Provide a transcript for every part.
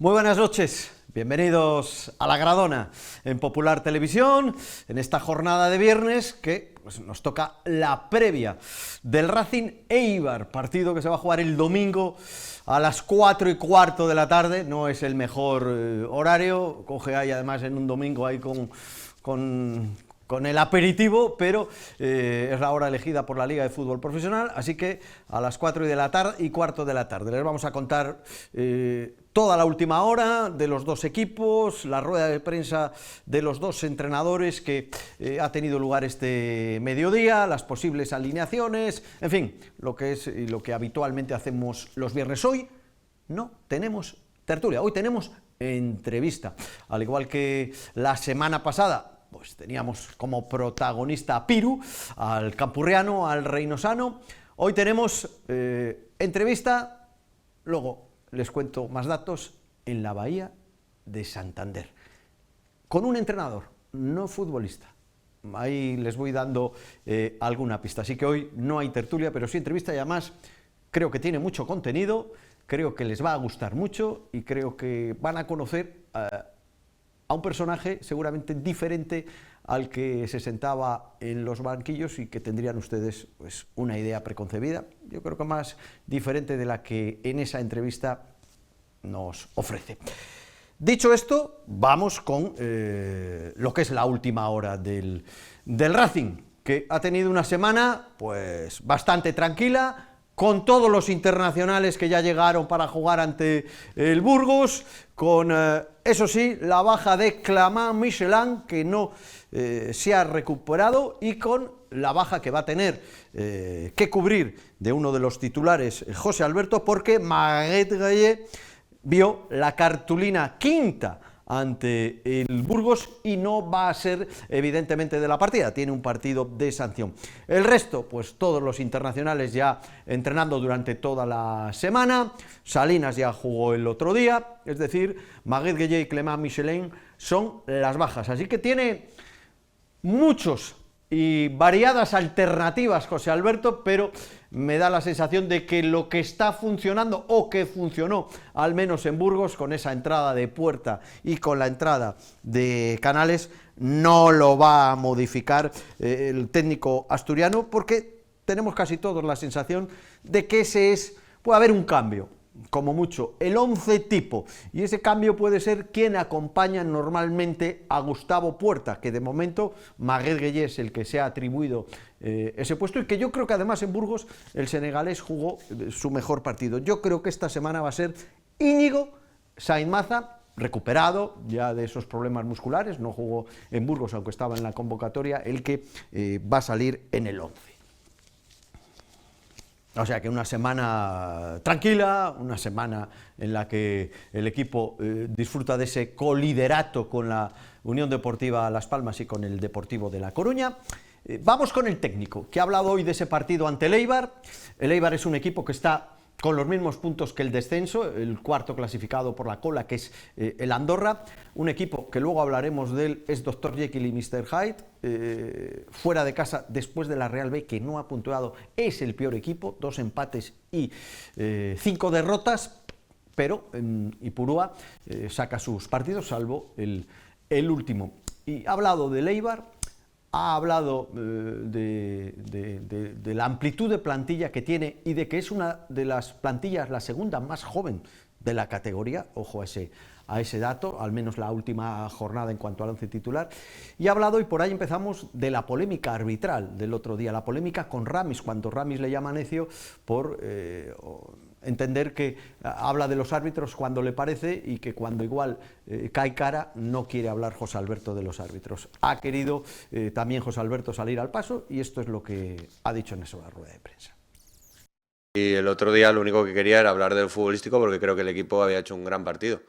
Muy buenas noches, bienvenidos a La Gradona en Popular Televisión, en esta jornada de viernes que pues, nos toca la previa del Racing Eibar, partido que se va a jugar el domingo a las 4:15 de la tarde, no es el mejor horario, coge ahí además en un domingo ahí con el aperitivo, pero es la hora elegida por la Liga de Fútbol Profesional, así que a las 4:15 de la tarde les vamos a contar toda la última hora de los dos equipos, la rueda de prensa de los dos entrenadores que ha tenido lugar este mediodía, las posibles alineaciones, en fin, lo que es y lo que habitualmente hacemos los viernes. Hoy no tenemos tertulia, hoy tenemos entrevista, al igual que la semana pasada. Pues teníamos como protagonista a Piru, al campurriano, al reinosano. Hoy tenemos entrevista, luego les cuento más datos, en la Bahía de Santander, con un entrenador, no futbolista. Ahí les voy dando alguna pista. Así que hoy no hay tertulia, pero sí entrevista y además creo que tiene mucho contenido, creo que les va a gustar mucho y creo que van a conocer a un personaje seguramente diferente al que se sentaba en los banquillos y que tendrían ustedes pues, una idea preconcebida, yo creo que más diferente de la que en esa entrevista nos ofrece. Dicho esto, vamos con lo que es la última hora del Racing, que ha tenido una semana pues bastante tranquila, con todos los internacionales que ya llegaron para jugar ante el Burgos, con, eso sí, la baja de Clément Michelin, que no se ha recuperado, y con la baja que va a tener que cubrir de uno de los titulares, José Alberto, porque Maguette Gueye vio la cartulina quinta ante el Burgos y no va a ser evidentemente de la partida, tiene un partido de sanción. El resto, pues todos los internacionales ya entrenando durante toda la semana, Salinas ya jugó el otro día, es decir, Maguette Gueye y Clément Michelin son las bajas, así que tiene muchos y variadas alternativas José Alberto, pero me da la sensación de que lo que está funcionando o que funcionó al menos en Burgos con esa entrada de Puerta y con la entrada de Canales no lo va a modificar el técnico asturiano, porque tenemos casi todos la sensación de que puede haber un cambio, como mucho, el 11 tipo, y ese cambio puede ser quien acompaña normalmente a Gustavo Puerta, que de momento Maguette Gueye es el que se ha atribuido ese puesto, y que yo creo que además en Burgos el senegalés jugó su mejor partido. Yo creo que esta semana va a ser Íñigo Sainz Maza, recuperado ya de esos problemas musculares, no jugó en Burgos aunque estaba en la convocatoria, el que va a salir en el 11. O sea que una semana tranquila, una semana en la que el equipo disfruta de ese coliderato con la Unión Deportiva Las Palmas y con el Deportivo de La Coruña. Vamos con el técnico, que ha hablado hoy de ese partido ante el Eibar. El Eibar es un equipo que está con los mismos puntos que el descenso, el cuarto clasificado por la cola, que es el Andorra, un equipo que luego hablaremos de él, es Dr. Jekyll y Mr. Hyde, fuera de casa después de la Real B, que no ha puntuado, es el peor equipo, 2 empates y 5 derrotas, pero Ipurúa saca sus partidos, salvo el último. Y ha hablado del Eibar, ha hablado de la amplitud de plantilla que tiene y de que es una de las plantillas, la segunda más joven de la categoría, ojo a ese dato, al menos la última jornada en cuanto al 11 titular, y ha hablado, y por ahí empezamos, de la polémica arbitral del otro día, la polémica con Ramis, cuando Ramis le llama necio por entender que habla de los árbitros cuando le parece y que cuando igual cae cara no quiere hablar José Alberto de los árbitros. Ha querido también José Alberto salir al paso y esto es lo que ha dicho en esa rueda de prensa. Y el otro día lo único que quería era hablar del futbolístico porque creo que el equipo había hecho un gran partido.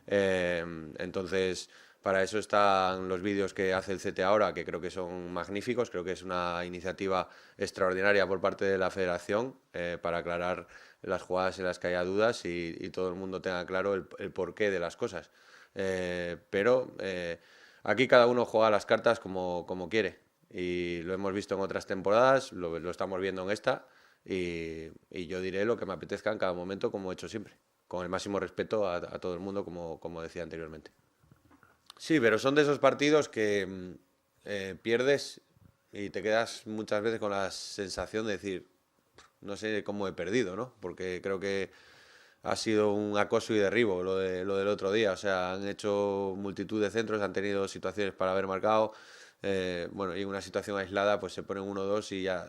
Entonces, para eso están los vídeos que hace el CT ahora, que creo que son magníficos, creo que es una iniciativa extraordinaria por parte de la Federación para aclarar las jugadas en las que haya dudas y todo el mundo tenga claro el porqué de las cosas. Pero aquí cada uno juega las cartas como quiere y lo hemos visto en otras temporadas, lo estamos viendo en esta y yo diré lo que me apetezca en cada momento como he hecho siempre. con el máximo respeto a todo el mundo, como decía anteriormente. Sí, pero son de esos partidos que pierdes y te quedas muchas veces con la sensación de decir, no sé cómo he perdido, ¿no? Porque creo que ha sido un acoso y derribo lo del otro día. O sea, han hecho multitud de centros, han tenido situaciones para haber marcado. Bueno, y en una situación aislada pues se ponen 1-2 y ya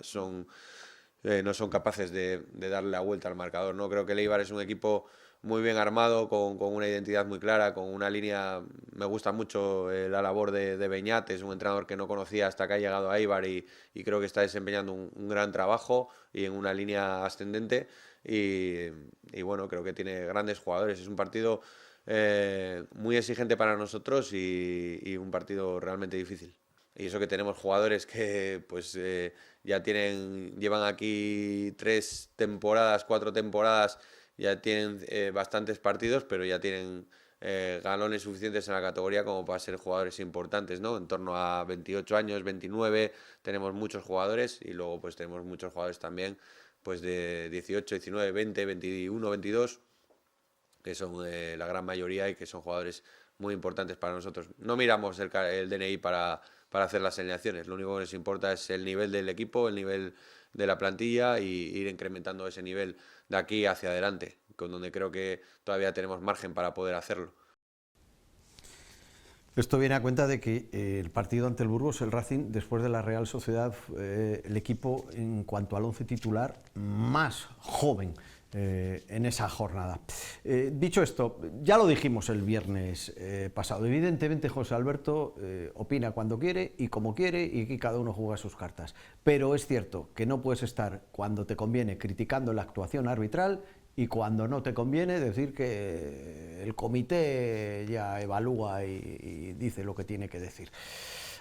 no son capaces de darle la vuelta al marcador, ¿no? Creo que el Eibar es un equipo muy bien armado, con una identidad muy clara, con una línea. Me gusta mucho la labor de Beñat, es un entrenador que no conocía hasta que ha llegado a Eibar y creo que está desempeñando un gran trabajo y en una línea ascendente. Y bueno, creo que tiene grandes jugadores. Es un partido muy exigente para nosotros y un partido realmente difícil. Y eso que tenemos jugadores que pues llevan aquí 3 temporadas, 4 temporadas, ya tienen bastantes partidos, pero ya tienen galones suficientes en la categoría como para ser jugadores importantes, ¿no? En torno a 28 años, 29, tenemos muchos jugadores y luego pues tenemos muchos jugadores también pues de 18, 19, 20, 21, 22, que son la gran mayoría y que son jugadores muy importantes para nosotros. No miramos el DNI para hacer las alineaciones, lo único que nos importa es el nivel del equipo, el nivel de la plantilla y ir incrementando ese nivel de aquí hacia adelante, con donde creo que todavía tenemos margen para poder hacerlo. Esto viene a cuenta de que el partido ante el Burgos, el Racing, después de la Real Sociedad, el equipo en cuanto al 11 titular más joven en esa jornada. Dicho esto, ya lo dijimos el viernes pasado, evidentemente José Alberto opina cuando quiere y como quiere y que cada uno juega sus cartas, pero es cierto que no puedes estar cuando te conviene criticando la actuación arbitral y cuando no te conviene decir que el comité ya evalúa y dice lo que tiene que decir.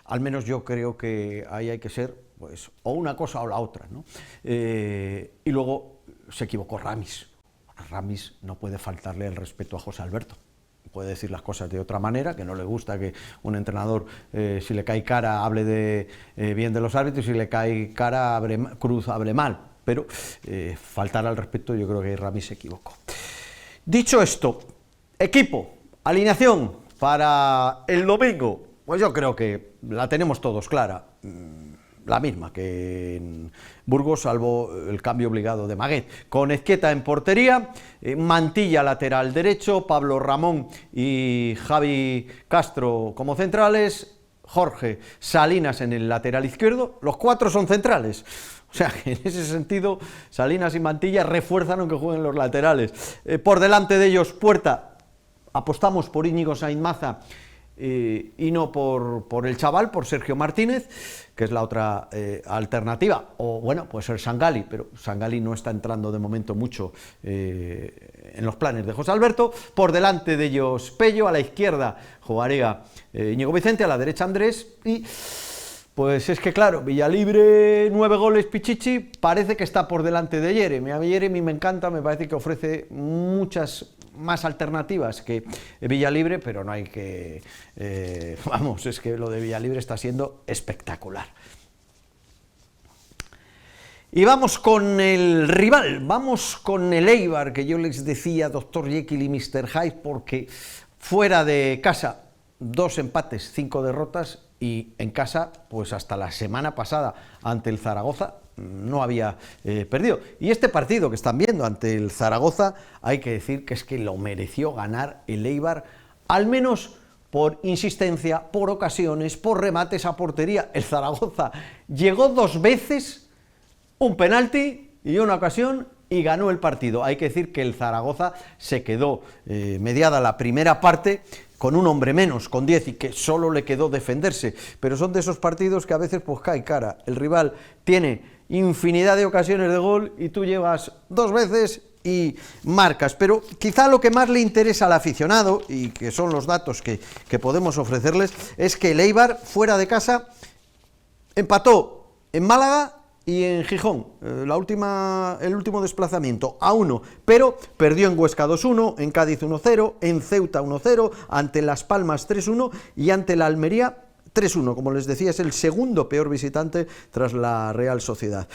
Al menos yo creo que ahí hay que ser pues o una cosa o la otra, ¿no? Y luego se equivocó Ramis. Ramis no puede faltarle el respeto a José Alberto. Puede decir las cosas de otra manera, que no le gusta que un entrenador, si le cae cara, hable bien de los árbitros, y si le cae cara, Cruz hable mal. Pero faltar al respeto, yo creo que Ramis se equivocó. Dicho esto, equipo, alineación para el domingo, pues yo creo que la tenemos todos clara, la misma que en Burgos, salvo el cambio obligado de Maguet, con Ezquieta en portería, Mantilla lateral derecho, Pablo Ramón y Javi Castro como centrales, Jorge Salinas en el lateral izquierdo, los 4 son centrales. O sea, que en ese sentido, Salinas y Mantilla refuerzan aunque jueguen los laterales. Por delante de ellos, Puerta, apostamos por Íñigo Sainz Maza y no por el chaval, por Sergio Martínez, que es la otra alternativa. O bueno, puede ser Sangali, pero Sangali no está entrando de momento mucho en los planes de José Alberto. Por delante de ellos, Pello, a la izquierda jugaría Íñigo Vicente, a la derecha Andrés y... Pues es que claro, Villalibre 9 goles, Pichichi, parece que está por delante de Jeremy. A Jeremy me encanta, me parece que ofrece muchas más alternativas que Villalibre, pero no hay que... vamos, es que lo de Villalibre está siendo espectacular. Y vamos con el rival, vamos con el Eibar, que yo les decía Dr. Jekyll y Mr. Hyde, porque fuera de casa 2 empates, 5 derrotas, y en casa, pues hasta la semana pasada ante el Zaragoza no había perdido. Y este partido que están viendo ante el Zaragoza, hay que decir que es que lo mereció ganar el Eibar, al menos por insistencia, por ocasiones, por remates a portería. El Zaragoza llegó 2 veces, un penalti y una ocasión, y ganó el partido. Hay que decir que el Zaragoza se quedó mediada la primera parte con un hombre menos, con 10, y que solo le quedó defenderse, pero son de esos partidos que a veces pues cae cara, el rival tiene infinidad de ocasiones de gol y tú llevas 2 veces y marcas, pero quizá lo que más le interesa al aficionado, y que son los datos que podemos ofrecerles, es que el Eibar fuera de casa empató en Málaga y en Gijón, el último desplazamiento, a 1, pero perdió en Huesca 2-1, en Cádiz 1-0, en Ceuta 1-0, ante Las Palmas 3-1 y ante la Almería 3-1, como les decía, es el segundo peor visitante tras la Real Sociedad.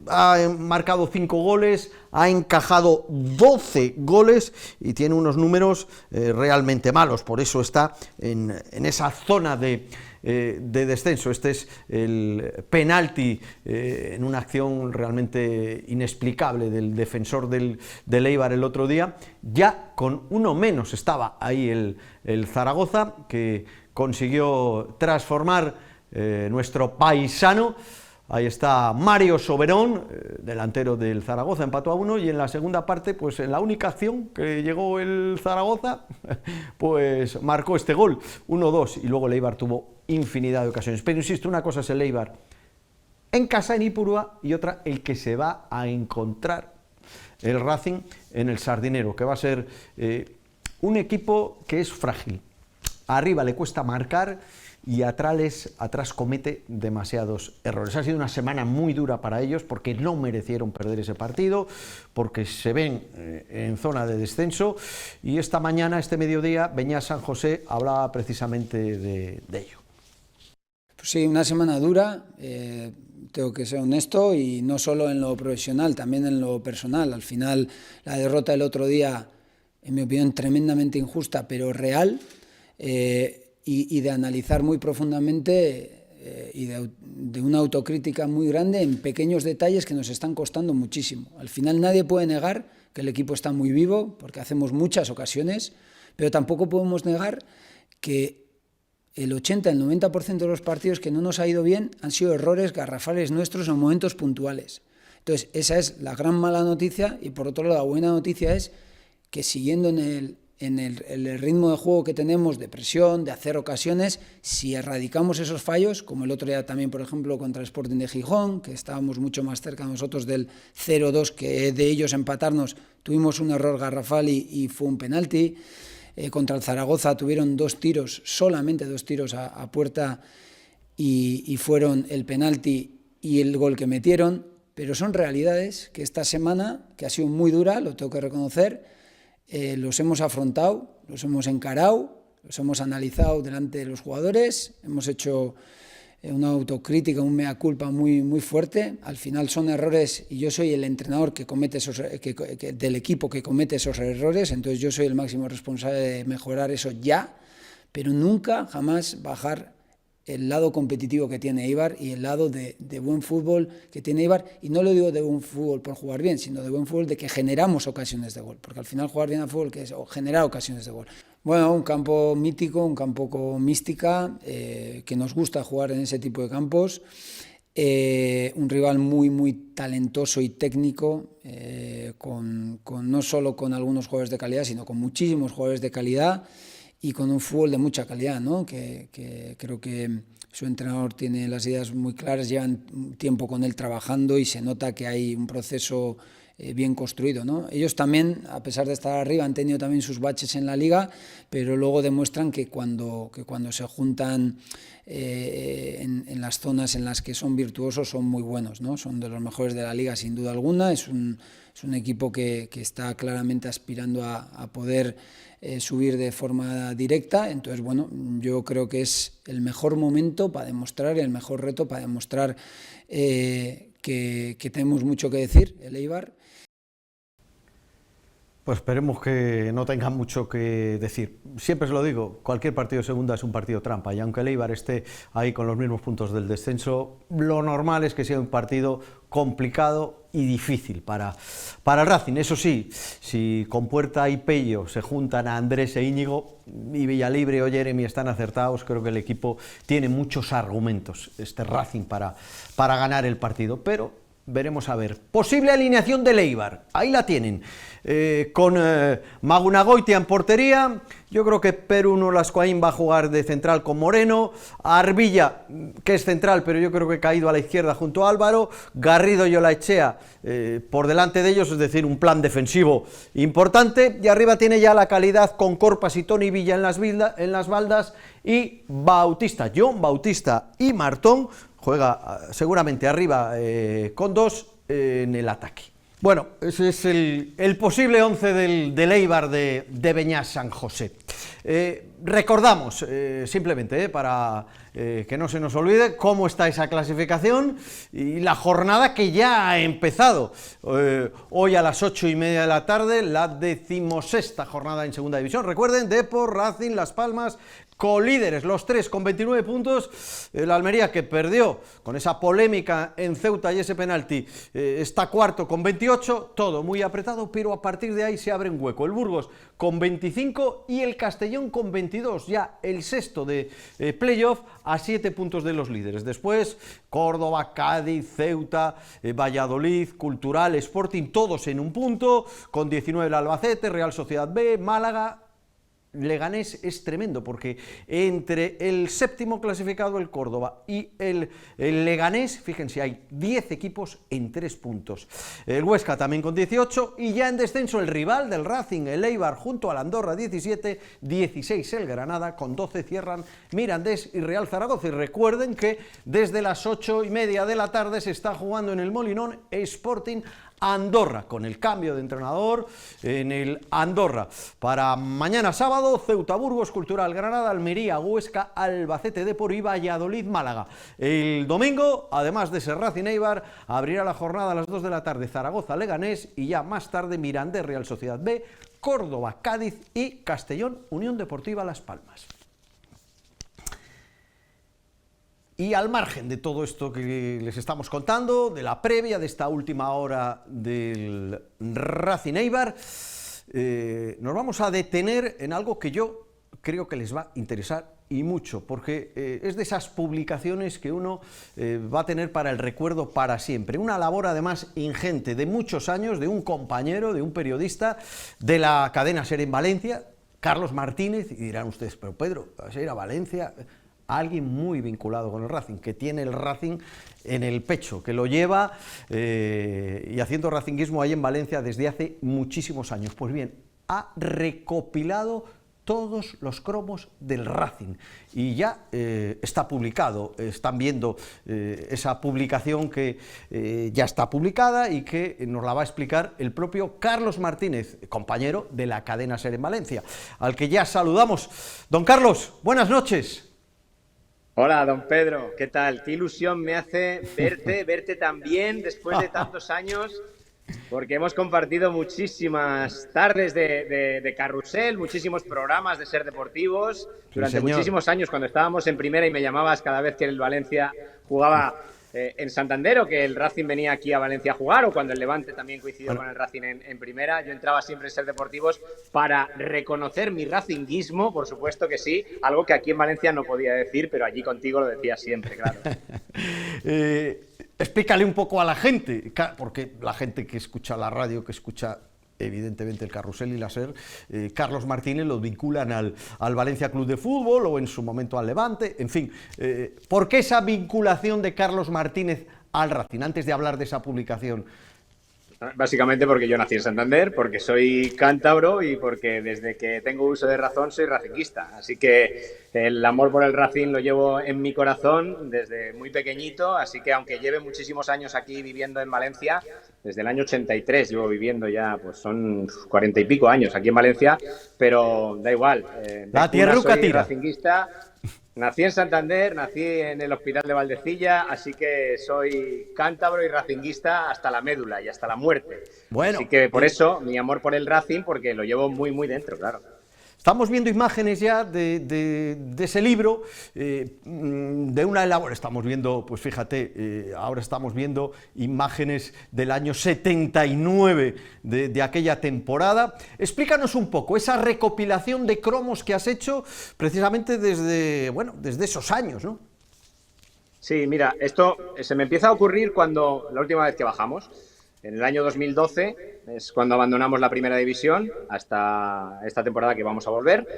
Ha marcado 5 goles, ha encajado 12 goles y tiene unos números realmente malos, por eso está en esa zona de descenso. Este es el penalti en una acción realmente inexplicable del defensor del Eibar el otro día. Ya con uno menos estaba ahí el Zaragoza, que consiguió transformar nuestro paisano. Ahí está Mario Soberón, delantero del Zaragoza, empató a 1, y en la segunda parte, pues en la única acción que llegó el Zaragoza, pues marcó este gol, 1-2, y luego el Eibar tuvo infinidad de ocasiones. Pero insisto, una cosa es el Eibar en casa, en Ipurúa, y otra el que se va a encontrar el Racing en el Sardinero, que va a ser un equipo que es frágil. Arriba le cuesta marcar y atrás comete demasiados errores. Ha sido una semana muy dura para ellos porque no merecieron perder ese partido, porque se ven en zona de descenso, y esta mañana, este mediodía, Beñat San José hablaba precisamente de ello. Pues sí, una semana dura, tengo que ser honesto, y no solo en lo profesional, también en lo personal. Al final, la derrota del otro día, en mi opinión, tremendamente injusta, pero real, y de analizar muy profundamente y de una autocrítica muy grande en pequeños detalles que nos están costando muchísimo. Al final nadie puede negar que el equipo está muy vivo, porque hacemos muchas ocasiones, pero tampoco podemos negar que el 80, el 90% de los partidos que no nos ha ido bien han sido errores garrafales nuestros en momentos puntuales. Entonces, esa es la gran mala noticia, y por otro lado la buena noticia es que, siguiendo en el ritmo de juego que tenemos, de presión, de hacer ocasiones, si erradicamos esos fallos, como el otro día también, por ejemplo, contra el Sporting de Gijón, que estábamos mucho más cerca nosotros del 0-2 que de ellos empatarnos, tuvimos un error garrafal y fue un penalti. Contra el Zaragoza tuvieron 2 tiros, solamente 2 tiros a puerta, y fueron el penalti y el gol que metieron. Pero son realidades que esta semana, que ha sido muy dura, lo tengo que reconocer, los hemos afrontado, los hemos encarado, los hemos analizado delante de los jugadores, hemos hecho una autocrítica, un mea culpa muy, muy fuerte. Al final son errores, y yo soy el entrenador que comete del equipo que comete esos errores, entonces yo soy el máximo responsable de mejorar eso ya, pero nunca, jamás bajar el lado competitivo que tiene Eibar y el lado de buen fútbol que tiene Eibar. Y no lo digo de buen fútbol por jugar bien, sino de buen fútbol de que generamos ocasiones de gol, porque al final jugar bien al fútbol que es generar ocasiones de gol. Bueno, un campo mítico, un campo con mística, que nos gusta jugar en ese tipo de campos, un rival muy, muy talentoso y técnico, no solo con algunos jugadores de calidad, sino con muchísimos jugadores de calidad, y con un fútbol de mucha calidad, ¿no? Que creo que su entrenador tiene las ideas muy claras, llevan tiempo con él trabajando y se nota que hay un proceso bien construido, ¿no? Ellos también, a pesar de estar arriba, han tenido también sus baches en la liga, pero luego demuestran que cuando se juntan en las zonas en las que son virtuosos, son muy buenos, ¿no? Son de los mejores de la liga, sin duda alguna. Es un equipo que está claramente aspirando a poder subir de forma directa. Entonces, bueno, yo creo que es el mejor momento para demostrar, el mejor reto para demostrar que tenemos mucho que decir, el Eibar. Pues esperemos que no tengan mucho que decir. Siempre os lo digo, cualquier partido de segunda es un partido trampa, y aunque el Eibar esté ahí con los mismos puntos del descenso, lo normal es que sea un partido complicado y difícil para el Racing. Eso sí, si Compuerta y Pello se juntan a Andrés e Íñigo, y Villalibre o Jeremy están acertados, creo que el equipo tiene muchos argumentos, este Racing, para ganar el partido. Pero veremos a ver. Posible alineación del Eibar, ahí la tienen, con Magunagoitia en portería. Yo creo que Perú Nolascoaín va a jugar de central con Moreno, Arbilla, que es central, pero yo creo que ha caído a la izquierda junto a Álvaro, Garrido y Olaechea por delante de ellos, es decir, un plan defensivo importante, y arriba tiene ya la calidad con Corpas y Toni Villa en las baldas, y Bautista, John Bautista y Martón juega seguramente arriba con 2 en el ataque. Bueno, ese es el posible 11 del Eibar de Beñat San José. Recordamos, simplemente, para que no se nos olvide, cómo está esa clasificación y la jornada que ya ha empezado. Hoy a las 8:30 de la tarde, la 16ª jornada en Segunda División. Recuerden, Depor, Racing, Las Palmas, colíderes, los tres con 29 puntos. El Almería, que perdió con esa polémica en Ceuta y ese penalti, está cuarto con 28, todo muy apretado, pero a partir de ahí se abre un hueco. El Burgos con 25 y el Castellón con 22, ya el sexto de playoff, a 7 puntos de los líderes. Después, Córdoba, Cádiz, Ceuta, Valladolid, Cultural, Sporting, todos en un punto, con 19 el Albacete, Real Sociedad B, Málaga. Leganés es tremendo, porque entre el séptimo clasificado, el Córdoba, y el Leganés, fíjense, hay 10 equipos en 3 puntos. El Huesca también con 18, y ya en descenso el rival del Racing, el Eibar, junto al Andorra, 17, 16 el Granada, con 12 cierran Mirandés y Real Zaragoza. Y recuerden que desde las 8:30 de la tarde se está jugando en el Molinón Sporting Andorra, con el cambio de entrenador en el Andorra. Para mañana sábado, Ceuta, Burgos, Cultural, Granada, Almería, Huesca, Albacete, Depor y Valladolid, Málaga. El domingo, además de ese Racing Eibar, abrirá la jornada a las 2 de la tarde Zaragoza, Leganés, y ya más tarde Mirandés, Real Sociedad B, Córdoba, Cádiz y Castellón, Unión Deportiva Las Palmas. Y al margen de todo esto que les estamos contando, de la previa, de esta última hora del Racing Eibar, nos vamos a detener en algo que yo creo que les va a interesar y mucho, porque es de esas publicaciones que uno va a tener para el recuerdo para siempre. Una labor además ingente de muchos años, de un compañero, de un periodista de la cadena SER en Valencia, Carlos Martínez, y dirán ustedes, pero Pedro, ¿vas a ir a Valencia? Alguien muy vinculado con el Racing, que tiene el Racing en el pecho, que lo lleva y haciendo racinguismo ahí en Valencia desde hace muchísimos años. Pues bien, ha recopilado todos los cromos del Racing y ya está publicado. Están viendo esa publicación que ya está publicada y que nos la va a explicar el propio Carlos Martínez, compañero de la cadena SER en Valencia, al que ya saludamos. Don Carlos, buenas noches. Hola, don Pedro, ¿qué tal? Qué ilusión me hace verte también después de tantos años, porque hemos compartido muchísimas tardes de carrusel, muchísimos programas de SER Deportivos, durante muchísimos años cuando estábamos en primera y me llamabas cada vez que el Valencia jugaba en Santander, o que el Racing venía aquí a Valencia a jugar, o cuando el Levante también coincidió con el Racing en primera. Yo entraba siempre en SER Deportivos para reconocer mi racinguismo, por supuesto que sí, algo que aquí en Valencia no podía decir, pero allí contigo lo decía siempre, claro. Explícale un poco a la gente, porque la gente que escucha la radio, que escucha evidentemente el carrusel y la SER, Carlos Martínez lo vinculan al Valencia Club de Fútbol o en su momento al Levante, en fin. ¿Por qué esa vinculación de Carlos Martínez al Racing? Antes de hablar de esa publicación. Básicamente porque yo nací en Santander, porque soy cántabro y porque desde que tengo uso de razón soy racinguista. Así que el amor por el Racing lo llevo en mi corazón desde muy pequeñito, así que aunque lleve muchísimos años aquí viviendo en Valencia, desde el año 83 llevo viviendo ya, pues son 40 y pico años aquí en Valencia, pero da igual. La tierruca tira. Racinguista. Nací en Santander, nací en el Hospital de Valdecilla, así que soy cántabro y racinguista hasta la médula y hasta la muerte. Bueno, así que por eso mi amor por el Racing, porque lo llevo muy, muy dentro, claro. Estamos viendo imágenes ya de ese libro, de una elaboración. Estamos viendo, pues fíjate, ahora estamos viendo imágenes del año 79 de aquella temporada. Explícanos un poco esa recopilación de cromos que has hecho precisamente desde esos años, ¿no? Sí, mira, esto se me empieza a ocurrir cuando la última vez que bajamos. En el año 2012 es cuando abandonamos la primera división hasta esta temporada que vamos a volver,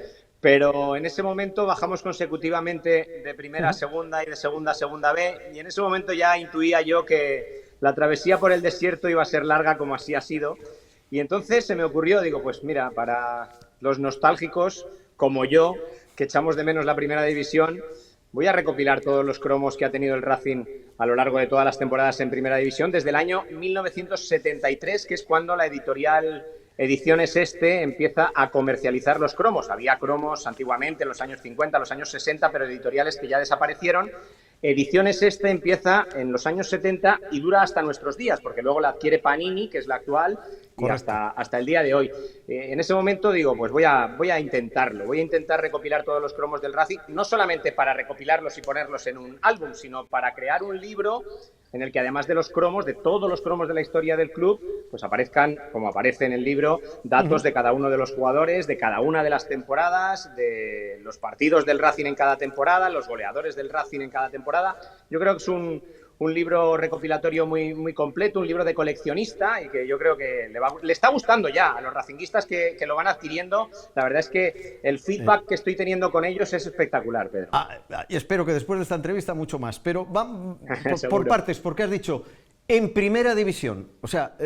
pero en ese momento bajamos consecutivamente de primera a segunda y de segunda a segunda B, y en ese momento ya intuía yo que la travesía por el desierto iba a ser larga, como así ha sido, y entonces se me ocurrió, digo, pues mira, para los nostálgicos como yo, que echamos de menos la primera división, voy a recopilar todos los cromos que ha tenido el Racing a lo largo de todas las temporadas en Primera División, desde el año 1973, que es cuando la editorial Ediciones empieza a comercializar los cromos. Había cromos antiguamente en los años 50, los años 60, pero editoriales que ya desaparecieron. Ediciones empieza en los años 70 y dura hasta nuestros días, porque luego la adquiere Panini, que es la actual, y hasta el día de hoy. En ese momento digo, pues voy a intentarlo, voy a intentar recopilar todos los cromos del Racing, no solamente para recopilarlos y ponerlos en un álbum, sino para crear un libro en el que además de los cromos, de todos los cromos de la historia del club, pues aparezcan, como aparece en el libro, datos de cada uno de los jugadores, de cada una de las temporadas, de los partidos del Racing en cada temporada, los goleadores del Racing en cada temporada. Yo creo que es un libro recopilatorio muy completo, un libro de coleccionista y que yo creo que le está gustando ya a los racinguistas que lo van adquiriendo. La verdad es que el feedback que estoy teniendo con ellos es espectacular, Pedro. Y espero que después de esta entrevista mucho más, pero vamos por partes, porque has dicho en primera división, o sea,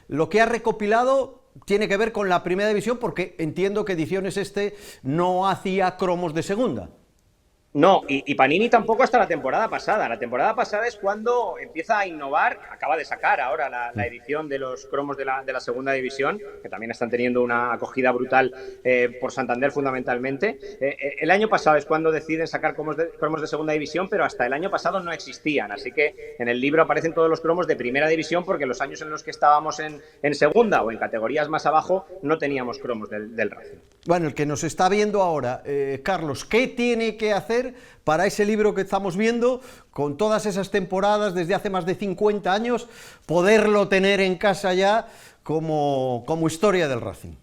lo que has recopilado tiene que ver con la primera división porque entiendo que Ediciones no hacía cromos de segunda. No, y Panini tampoco hasta la temporada pasada. La temporada pasada es cuando empieza a innovar, acaba de sacar ahora la edición de los cromos de la segunda división, que también están teniendo una acogida brutal por Santander fundamentalmente. El año pasado es cuando deciden sacar cromos de segunda división, pero hasta el año pasado no existían, así que en el libro aparecen todos los cromos de primera división porque los años en los que estábamos en segunda o en categorías más abajo no teníamos cromos del Racing. Bueno, el que nos está viendo ahora, Carlos, ¿qué tiene que hacer para ese libro que estamos viendo, con todas esas temporadas desde hace más de 50 años, poderlo tener en casa ya como historia del Racing?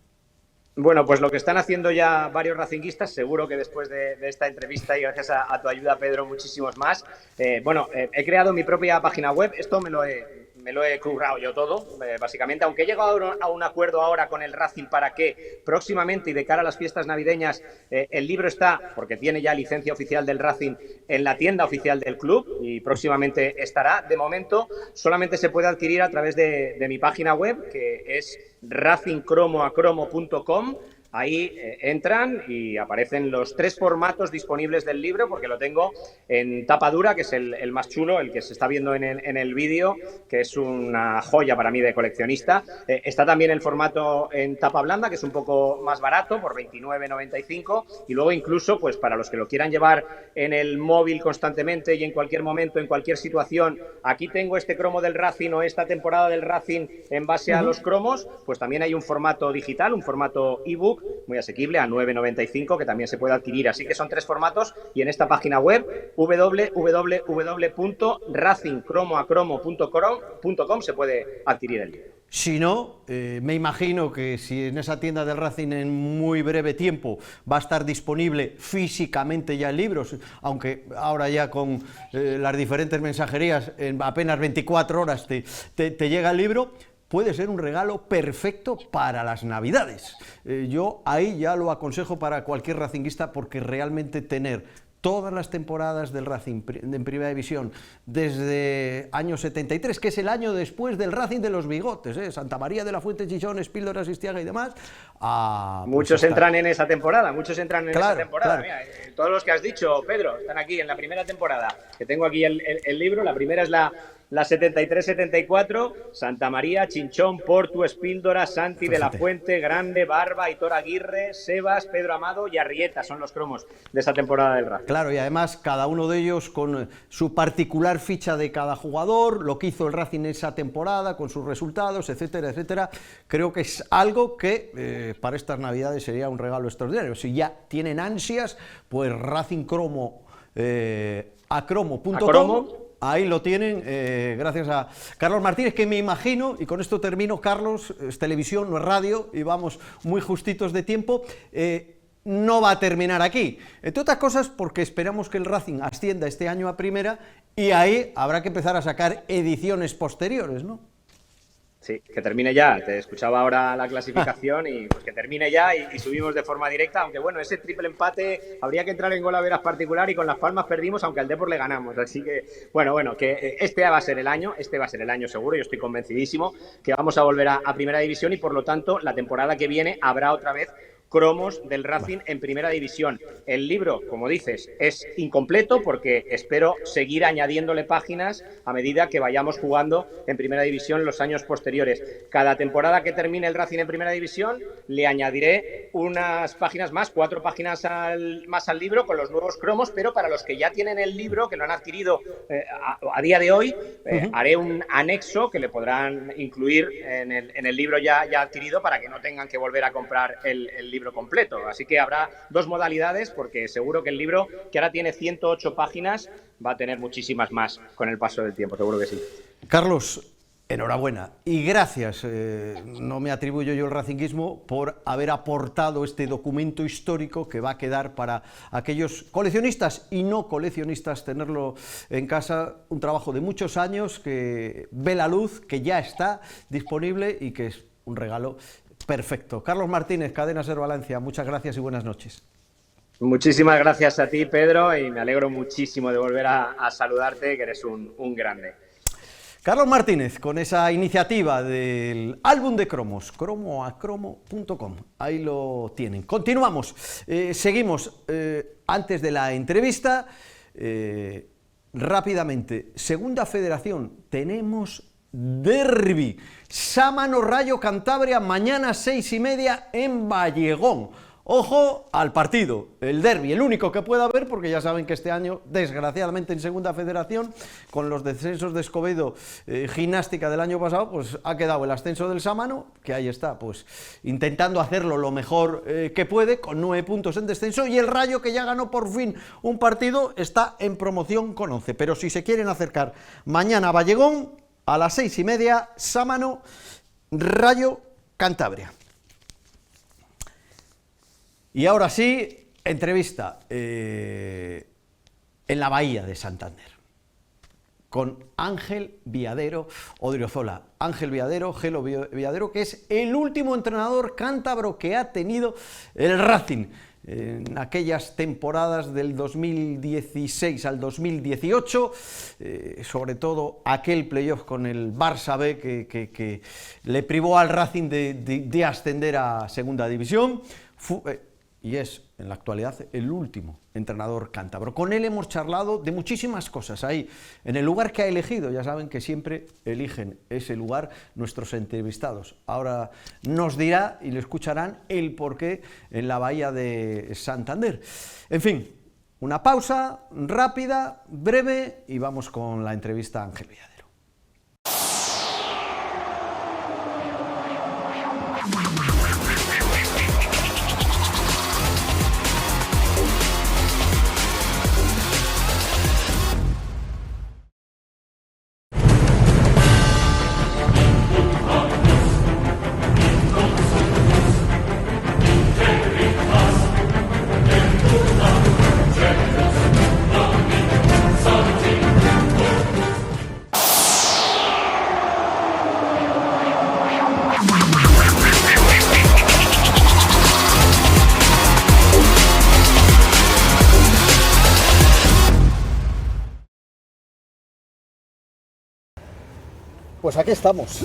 Bueno, pues lo que están haciendo ya varios racinguistas, seguro que después de esta entrevista y gracias a tu ayuda, Pedro, muchísimos más. He creado mi propia página web, esto me lo he currado yo todo, básicamente, aunque he llegado a un acuerdo ahora con el Racing para que próximamente y de cara a las fiestas navideñas el libro está, porque tiene ya licencia oficial del Racing, en la tienda oficial del club y próximamente estará. De momento solamente se puede adquirir a través de mi página web, que es racingcromoacromo.com. Ahí entran y aparecen los 3 formatos disponibles del libro, porque lo tengo en tapa dura, que es el más chulo, el que se está viendo en el vídeo, que es una joya para mí de coleccionista. Está también el formato en tapa blanda, que es un poco más barato, por 29,95. Y luego incluso, pues para los que lo quieran llevar en el móvil constantemente y en cualquier momento, en cualquier situación, aquí tengo este cromo del Racing o esta temporada del Racing en base a los cromos, pues también hay un formato digital, un formato ebook, muy asequible a 9,95, que también se puede adquirir. Así que son 3 formatos y en esta página web www.racingcromoacromo.com se puede adquirir el libro. Si no, me imagino que si en esa tienda del Racing en muy breve tiempo va a estar disponible físicamente ya el libro, aunque ahora ya con las diferentes mensajerías en apenas 24 horas te llega el libro, puede ser un regalo perfecto para las Navidades. Yo ahí ya lo aconsejo para cualquier racinguista, porque realmente tener todas las temporadas del Racing en Primera División desde año 73, que es el año después del Racing de los bigotes, Santa María de la Fuente, Chichón, Espíldora, Sistiaga y demás. Muchos entran en esa temporada, esa temporada. Claro. Mira, todos los que has dicho, Pedro, están aquí en la primera temporada, que tengo aquí el libro. La primera es la 73-74, Santa María, Chinchón, Portu, Espíldora, Santi de la Fuente, Grande, Barba, Aitor Aguirre, Sebas, Pedro Amado y Arrieta son los cromos de esa temporada del Racing. Claro, y además cada uno de ellos con su particular ficha de cada jugador, lo que hizo el Racing esa temporada, con sus resultados, etcétera, etcétera. Creo que es algo que para estas Navidades sería un regalo extraordinario. Si ya tienen ansias, pues Racing Cromo, acromo.com. Ahí lo tienen, gracias a Carlos Martínez, que me imagino, y con esto termino, Carlos, es televisión, no es radio, y vamos muy justitos de tiempo, no va a terminar aquí. Entre otras cosas porque esperamos que el Racing ascienda este año a primera y ahí habrá que empezar a sacar ediciones posteriores, ¿no? Sí, que termine ya. Te escuchaba ahora la clasificación y pues que termine ya y subimos de forma directa. Aunque bueno, ese triple empate habría que entrar en gol a veras particular y con Las Palmas perdimos, aunque al Depor le ganamos. Así que bueno, que este va a ser el año seguro. Yo estoy convencidísimo que vamos a volver a Primera División y por lo tanto la temporada que viene habrá otra vez cromos del Racing en Primera División. El libro, como dices, es incompleto porque espero seguir añadiéndole páginas a medida que vayamos jugando en Primera División los años posteriores. Cada temporada que termine el Racing en Primera División le añadiré unas páginas más, 4 páginas más al libro con los nuevos cromos, pero para los que ya tienen el libro, que lo han adquirido a día de hoy, haré un anexo que le podrán incluir en el libro ya adquirido para que no tengan que volver a comprar el libro completo. Así que habrá 2 modalidades, porque seguro que el libro, que ahora tiene 108 páginas, va a tener muchísimas más con el paso del tiempo, seguro que sí. Carlos, enhorabuena y gracias, no me atribuyo yo el racinguismo, por haber aportado este documento histórico que va a quedar para aquellos coleccionistas y no coleccionistas tenerlo en casa, un trabajo de muchos años que ve la luz, que ya está disponible y que es un regalo perfecto. Carlos Martínez, Cadena SER Valencia, muchas gracias y buenas noches. Muchísimas gracias a ti, Pedro, y me alegro muchísimo de volver a saludarte, que eres un grande. Carlos Martínez, con esa iniciativa del álbum de cromos, cromoacromo.com, ahí lo tienen. Continuamos, seguimos. Antes de la entrevista, rápidamente, Segunda Federación, tenemos derbi, Sámano Rayo Cantabria, mañana 6:30 en Vallegón. Ojo al partido, el derbi, el único que pueda haber, porque ya saben que este año, desgraciadamente en Segunda Federación, con los descensos de Escobedo, Gimnástica del año pasado, pues ha quedado el ascenso del Sámano, que ahí está, pues intentando hacerlo lo mejor que puede, con 9 puntos en descenso, y el Rayo, que ya ganó por fin un partido, está en promoción con 11. Pero si se quieren acercar mañana a Vallegón, a las 6:30, Sámano Rayo Cantabria. Y ahora sí, entrevista en la Bahía de Santander con Ángel Viadero Odriozola. Ángel Viadero, Gelo Viadero, que es el último entrenador cántabro que ha tenido el Racing en aquellas temporadas del 2016 al 2018, sobre todo aquel playoff con el Barça B que le privó al Racing de ascender a Segunda División. Y es, en la actualidad, el último entrenador cántabro. Con él hemos charlado de muchísimas cosas ahí, en el lugar que ha elegido. Ya saben que siempre eligen ese lugar nuestros entrevistados. Ahora nos dirá, y le escucharán, el porqué en la Bahía de Santander. En fin, una pausa rápida, breve, y vamos con la entrevista a Ángel Viadero. Pues aquí estamos,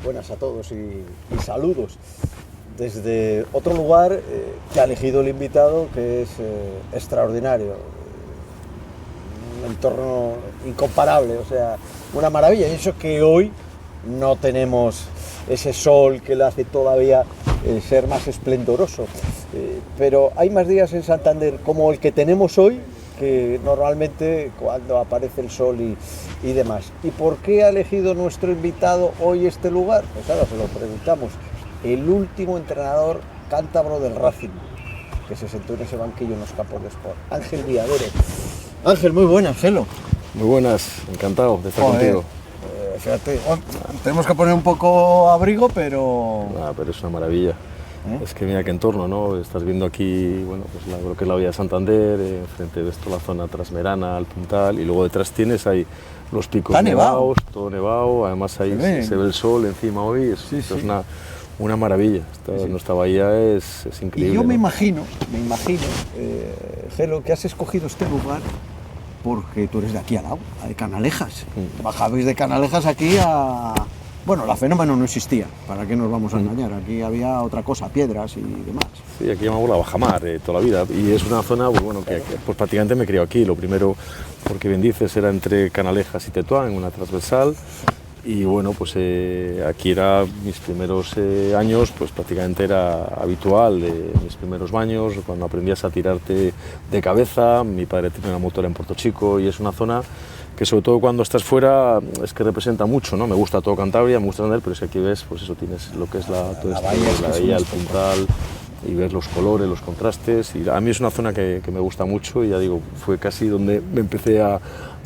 buenas a todos y saludos desde otro lugar que ha elegido el invitado, que es extraordinario, un entorno incomparable, o sea, una maravilla. Y eso que hoy no tenemos ese sol que le hace todavía ser más esplendoroso, pero hay más días en Santander como el que tenemos hoy, que normalmente cuando aparece el sol y demás. ¿Y por qué ha elegido nuestro invitado hoy este lugar? Pues ahora se lo preguntamos. El último entrenador cántabro del Racing, que se sentó en ese banquillo en los campos de Sport, Ángel Viadero. Ángel, muy buenas, Gelo. Muy buenas, encantado de estar contigo. Fíjate, tenemos que poner un poco abrigo, pero... Pero es una maravilla. Es que mira qué entorno, ¿no? Estás viendo aquí, bueno, pues lo que es la Bahía de Santander, enfrente de esto la zona Trasmerana, al Puntal, y luego detrás tienes ahí los picos nevados, todo nevado, además ahí se ve el sol encima hoy, es una maravilla. Nuestra bahía es increíble. Y yo ¿no? me imagino, Gelo, que has escogido este lugar porque tú eres de aquí al lado, de Canalejas. Bajabais de Canalejas aquí a Bueno, la Fenómeno no existía, ¿para qué nos vamos a engañar? Aquí había otra cosa, piedras y demás. Sí, aquí llamamos la bajamar toda la vida, y es una zona pues, bueno, que pues, prácticamente me he criado aquí. Lo primero, porque bien dices, era entre Canalejas y Tetuán, en una transversal, y bueno, pues aquí era mis primeros años, pues prácticamente era habitual, mis primeros baños, cuando aprendías a tirarte de cabeza. Mi padre tiene una motora en Puerto Chico y es una zona que sobre todo cuando estás fuera es que representa mucho, ¿no? Me gusta todo Cantabria, me gusta Santander, pero si aquí ves, pues eso, tienes lo que es la bahía, el puntal, y ver los colores, los contrastes, y a mí es una zona que me gusta mucho, y ya digo, fue casi donde me empecé a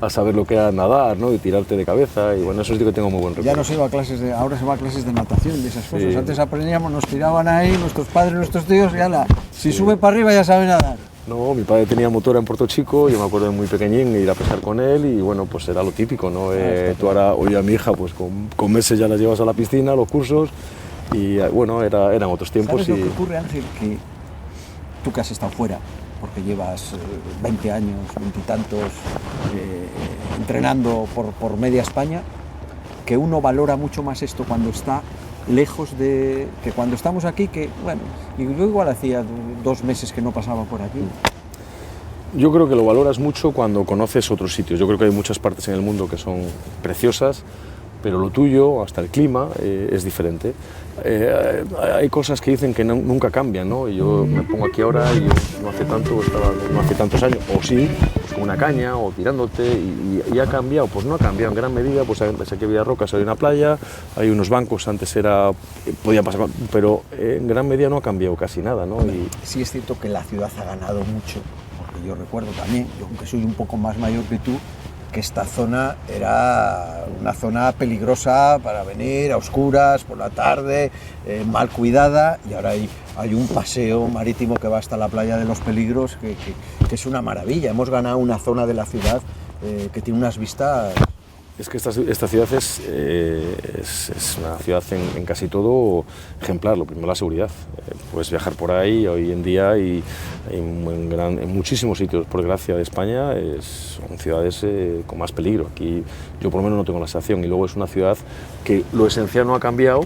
saber lo que era nadar, ¿no? Y tirarte de cabeza, y bueno, eso sí que tengo muy buen recuerdo. Ya no se iba a clases ahora se va a clases de natación, de esas cosas. Sí. Antes aprendíamos, nos tiraban ahí, nuestros padres, nuestros tíos, y ala, si sube para arriba ya sabe nadar. No, mi padre tenía motora en Puerto Chico, yo me acuerdo de muy pequeñín ir a pescar con él, y bueno, pues era lo típico, ¿no? Tú ahora, hoy a mi hija, pues con meses ya la llevas a la piscina, a los cursos, y bueno, eran otros tiempos. ¿Sabes lo que ocurre, Ángel? Que tú que has estado fuera, porque llevas 20 años, 20 y tantos, entrenando por media España, que uno valora mucho más esto cuando está lejos de... que cuando estamos aquí, que bueno, y yo igual hacía 2 meses que no pasaba por aquí. Yo creo que lo valoras mucho cuando conoces otros sitios. Yo creo que hay muchas partes en el mundo que son preciosas, pero lo tuyo, hasta el clima, es diferente. Hay cosas que dicen que nunca cambian, ¿no? Y yo me pongo aquí ahora y no hace tantos años, o sí, pues con una caña o tirándote, y ha cambiado. Pues no ha cambiado en gran medida, pues aquí había rocas, hay una playa, hay unos bancos, antes podía pasar, pero en gran medida no ha cambiado casi nada, ¿no? Sí es cierto que la ciudad ha ganado mucho, porque yo recuerdo también, yo aunque soy un poco más mayor que tú, que esta zona era una zona peligrosa para venir a oscuras, por la tarde, mal cuidada, y ahora hay un paseo marítimo que va hasta la playa de los Peligros, que es una maravilla. Hemos ganado una zona de la ciudad que tiene unas vistas... Es que esta ciudad es una ciudad en casi todo ejemplar. Lo primero, la seguridad. Puedes viajar por ahí hoy en día, y en muchísimos sitios, por gracia de España, son ciudades con más peligro. Aquí yo por lo menos no tengo la sensación, y luego es una ciudad que lo esencial no ha cambiado,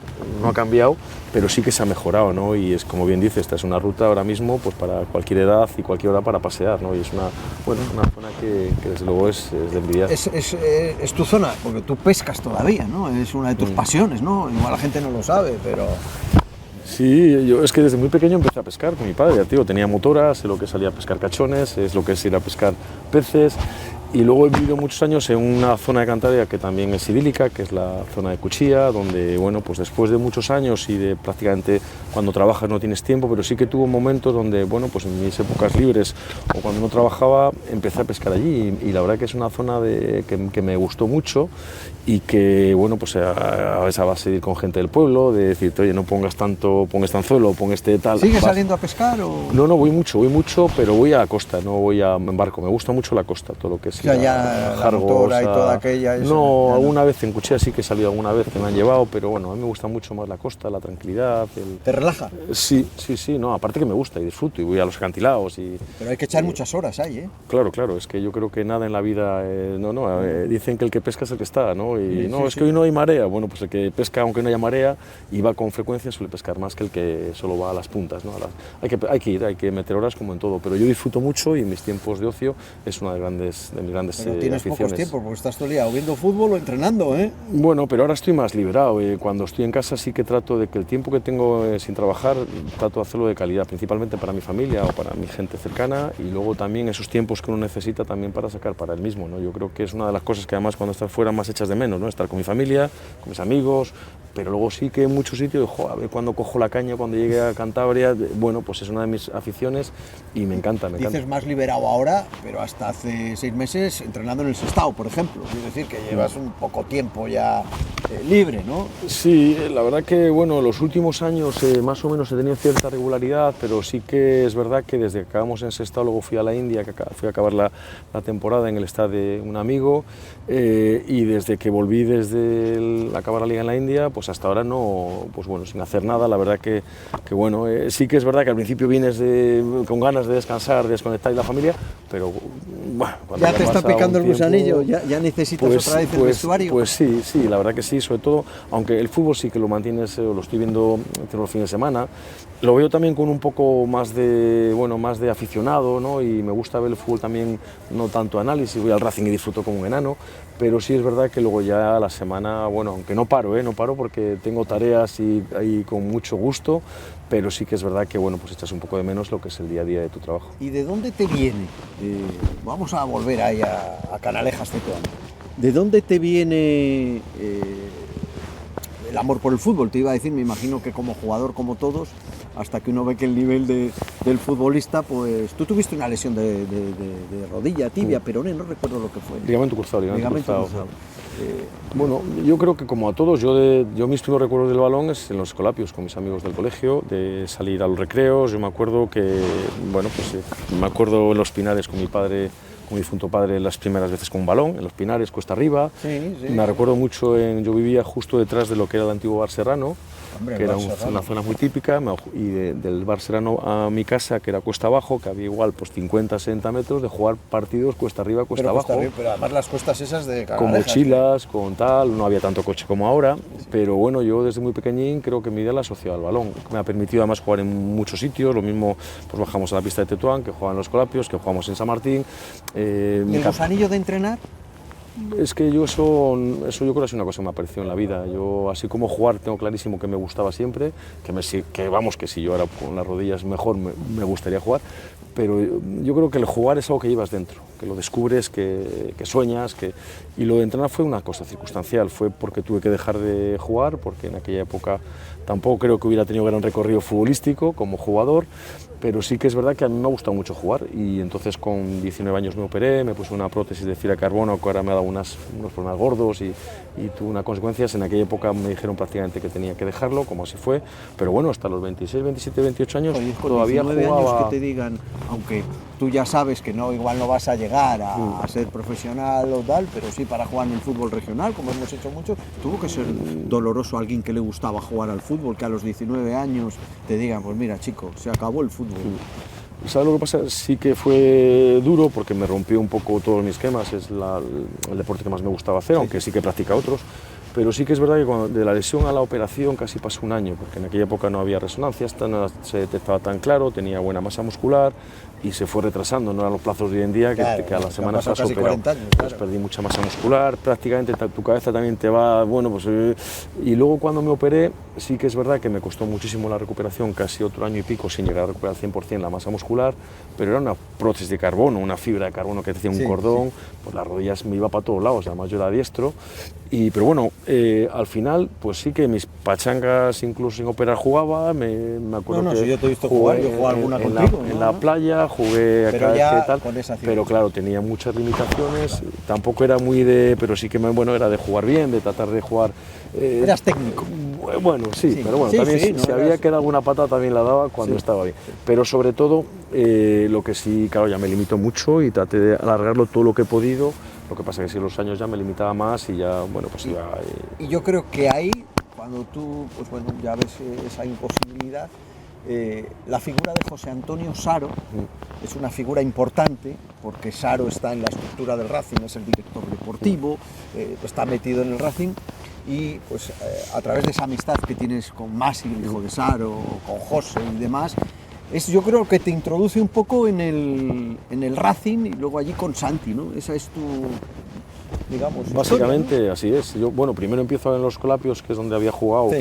pero sí que se ha mejorado, ¿no? Y es, como bien dices, esta es una ruta ahora mismo pues para cualquier edad y cualquier hora para pasear, ¿no? Y es una zona que desde luego es de envidiar. Es tu zona, porque tú pescas todavía, ¿no? Es una de tus pasiones, ¿no? Igual la gente no lo sabe, pero... Sí, yo es que desde muy pequeño empecé a pescar con mi padre, tío, tenía motora, sé lo que salía a pescar cachones, es lo que es ir a pescar peces. Y luego he vivido muchos años en una zona de Cantabria que también es idílica, que es la zona de Cuchilla, donde, bueno, pues después de muchos años y de prácticamente cuando trabajas no tienes tiempo, pero sí que tuvo momentos donde, bueno, pues en mis épocas libres o cuando no trabajaba, empecé a pescar allí, y la verdad que es una zona que me gustó mucho, y que, bueno, pues a veces vas a ir con gente del pueblo, de decirte, oye, no pongas tanto, pon este anzuelo, pon este tal... ¿Sigues saliendo a pescar o...? No, voy mucho, pero voy a la costa, no voy en barco, me gusta mucho la costa, todo lo que es... O sea, ya la motora y toda aquella... No, alguna vez en Cuchilla sí que he salido alguna vez, que me han llevado, pero bueno, a mí me gusta mucho más la costa, la tranquilidad... ¿Te relaja? Sí, no, aparte que me gusta y disfruto, y voy a los acantilados y... Pero hay que echar muchas horas ahí, ¿eh? Claro, es que yo creo que nada en la vida... dicen que el que pesca es el que está, ¿no? Y que hoy no hay marea, bueno, pues el que pesca aunque no haya marea y va con frecuencia suele pescar más que el que solo va a las puntas, ¿no? Hay que meter horas como en todo, pero yo disfruto mucho, y en mis tiempos de ocio es una de mis grandes pero tienes aficiones. Pocos tiempos, porque estás todo el día o viendo fútbol o entrenando, ¿eh? Bueno, pero ahora estoy más liberado. Cuando estoy en casa sí que trato de que el tiempo que tengo sin trabajar, trato de hacerlo de calidad, principalmente para mi familia o para mi gente cercana, y luego también esos tiempos que uno necesita también para sacar para él mismo, ¿no? Yo creo que es una de las cosas que además cuando estás fuera más echas de menos, ¿no? Estar con mi familia, con mis amigos, pero luego sí que en muchos sitios, a ver cuando cojo la caña, cuando llegue a Cantabria, bueno, pues es una de mis aficiones y me encanta. Dices más liberado ahora, pero hasta hace 6 meses entrenando en el Sestao, por ejemplo. Quiero decir que llevas un poco tiempo ya libre, ¿no? Sí, la verdad que, bueno, los últimos años más o menos he tenido cierta regularidad, pero sí que es verdad que desde que acabamos en Sestao, luego fui a la India, que fui a acabar la temporada en el estadio de un amigo, y desde que volví acabar la liga en la India, pues hasta ahora no, pues bueno, sin hacer nada. La verdad que bueno, sí que es verdad que al principio vienes con ganas de descansar, de desconectar de la familia, pero Bueno, ¿Ya te está pasa picando un el gusanillo? tiempo, ¿Ya necesitas otra vez el vestuario? Pues sí, la verdad que sí, sobre todo, aunque el fútbol sí que lo mantienes, lo estoy viendo los fines de semana, lo veo también con un poco más de, bueno, más de aficionado, ¿no? Y me gusta ver el fútbol también, no tanto análisis, voy al Racing y disfruto como un enano, pero sí es verdad que luego ya a la semana, bueno, aunque no paro porque tengo tareas y con mucho gusto, pero sí que es verdad que, bueno, pues echas un poco de menos lo que es el día a día de tu trabajo. ¿Y de dónde te viene? Vamos a volver ahí a Canalejas Tetuán. ¿De dónde te viene el amor por el fútbol? Te iba a decir, me imagino que como jugador, como todos, hasta que uno ve que el nivel del futbolista, pues tú tuviste una lesión de rodilla, tibia, peroné, no recuerdo lo que fue. Ligamento cruzado. Cruzado. Bueno, yo creo que como a todos, yo mis primeros recuerdos del balón es en los escolapios, con mis amigos del colegio, de salir a los recreos. Yo me acuerdo que, bueno, pues me acuerdo en los Pinares con mi padre, con mi difunto padre, las primeras veces con un balón, en los Pinares, cuesta arriba. Sí. Me recuerdo mucho, yo vivía justo detrás de lo que era el antiguo Bar Serrano, Hombre, que era Bar Serrano. una zona muy típica, y del Bar Serrano a mi casa, que era cuesta abajo, que había igual pues 50, 60 metros de jugar partidos cuesta arriba, cuesta abajo. Pero además las cuestas esas de Canalejas, Con mochilas, con tal, no había tanto coche como ahora, pero bueno, yo desde muy pequeñín creo que mi vida la asociado al balón. Me ha permitido además jugar en muchos sitios, lo mismo pues bajamos a la pista de Tetuán, que juegan los Colapios, que jugamos en San Martín. ¿Y el gusanillo de entrenar? Es que yo eso yo creo que es una cosa que me apareció en la vida. Yo, así como jugar, tengo clarísimo que me gustaba siempre, que si yo ahora con las rodillas mejor me gustaría jugar, pero yo creo que el jugar es algo que llevas dentro, que lo descubres, que sueñas, y lo de entrenar fue una cosa circunstancial, fue porque tuve que dejar de jugar, porque en aquella época tampoco creo que hubiera tenido gran recorrido futbolístico como jugador, pero sí que es verdad que a mí me ha gustado mucho jugar, y entonces con 19 años me operé, me puse una prótesis de fibra de carbono que ahora me ha dado unos problemas gordos y tuve unas consecuencias. En aquella época me dijeron prácticamente que tenía que dejarlo, como así fue, pero bueno, hasta los 26, 27, 28 años todavía 19 jugaba. años que te digan, aunque tú ya sabes que igual no vas a llegar a ser profesional o tal, pero sí para jugar en el fútbol regional, como hemos hecho mucho, tuvo que ser doloroso a alguien que le gustaba jugar al fútbol, que a los 19 años te digan, pues mira chico, se acabó el fútbol. ¿Sabes lo que pasa? Sí que fue duro porque me rompió un poco todos mis esquemas, es el deporte que más me gustaba hacer, aunque sí que practica otros, pero sí que es verdad que de la lesión a la operación casi pasó un año, porque en aquella época no había resonancias, no se detectaba tan claro, tenía buena masa muscular y se fue retrasando, no eran los plazos de hoy en día, que a la semana pasó operado. Pues perdí mucha masa muscular, prácticamente tu cabeza también te va, bueno, pues... y luego cuando me operé, sí que es verdad que me costó muchísimo la recuperación, casi otro año y pico sin llegar a recuperar al 100% la masa muscular, pero era una prótesis de carbono, una fibra de carbono que te hacía un cordón, pues las rodillas me iba para todos lados, además yo era diestro, pero bueno, al final, pues sí que mis pachangas, incluso sin operar, jugaba, me acuerdo que si yo te he visto jugar, yo jugaba alguna contigo. En la playa, jugué pero acá, ya tal, con esa pero claro, tenía muchas limitaciones, tampoco era muy pero sí que era de jugar bien, de tratar de jugar... Eras técnico. Bueno, sí, pero bueno, también si había que dar alguna pata también la daba cuando estaba bien. Pero sobre todo, lo que sí, claro, ya me limitó mucho y traté de alargarlo todo lo que he podido. Lo que pasa es que si los años ya me limitaba más y ya, bueno, pues iba... Y yo creo que ahí, cuando tú, pues bueno, ya ves esa imposibilidad, la figura de José Antonio Saro es una figura importante, porque Saro está en la estructura del Racing, es el director deportivo, está metido en el Racing, y pues a través de esa amistad que tienes con Masi, el hijo de Saro, con José y demás, yo creo que te introduce un poco en el Racing y luego allí con Santi, ¿no? Esa es tu, digamos... Básicamente historia, ¿no? así es. Yo, bueno, primero empiezo en los Colapios, que es donde había jugado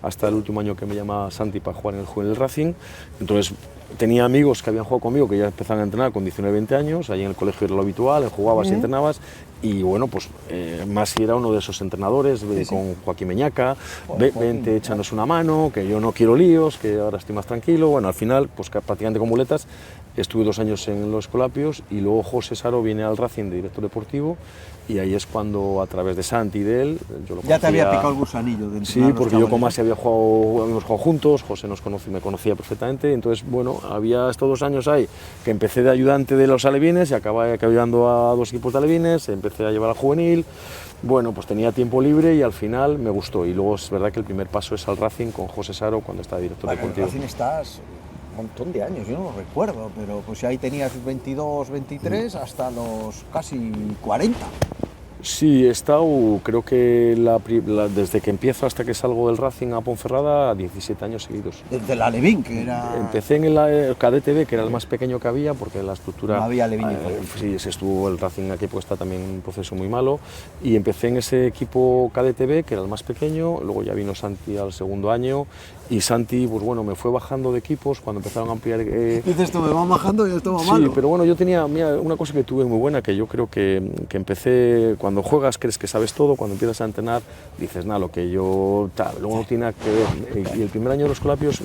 hasta el último año que me llama Santi para jugar en el juvenil Racing. Entonces tenía amigos que habían jugado conmigo, que ya empezaban a entrenar con 19, 20 años, allí en el colegio era lo habitual, jugabas y entrenabas, y bueno, pues Masi era uno de esos entrenadores, con Joaquín Meñaca, vente, échanos una mano, que yo no quiero líos, que ahora estoy más tranquilo. Bueno, al final, pues prácticamente con muletas, estuve 2 años en los Colapios, y luego José Saro viene al Racing de director deportivo, y ahí es cuando, a través de Santi y de él, yo lo conocía. Ya te había picado el gusanillo de entrenar. Sí, porque yo con Masi habíamos jugado juntos, José me conocía perfectamente, entonces bueno, había estos 2 años ahí, que empecé de ayudante de los alevines y acabé ayudando a 2 equipos de alevines, empecé a llevar al juvenil, bueno, pues tenía tiempo libre y al final me gustó, y luego es verdad que el primer paso es al Racing con José Saro cuando está director deportivo. En el Racing estás un montón de años, yo no lo recuerdo, pero pues ahí tenías 22, 23 hasta los casi 40. Sí, he estado, creo que desde que empiezo hasta que salgo del Racing a Ponferrada, 17 años seguidos. Desde el Alevín, que era... Empecé en el Cadete B, que era el más pequeño que había, porque la estructura... No había Alevín. Sí, se estuvo el Racing aquí, pues está también en un proceso muy malo, y empecé en ese equipo Cadete B, que era el más pequeño, luego ya vino Santi al segundo año, y Santi, pues bueno, me fue bajando de equipos cuando empezaron a ampliar... Dices, esto me va bajando y esto va malo. Sí, pero bueno, yo tenía, mira, una cosa que tuve muy buena, que yo creo que empecé, cuando juegas crees que sabes todo, cuando empiezas a entrenar dices, nada, lo que yo, tal, luego no tiene nada que ver. Y el primer año de los Colapios,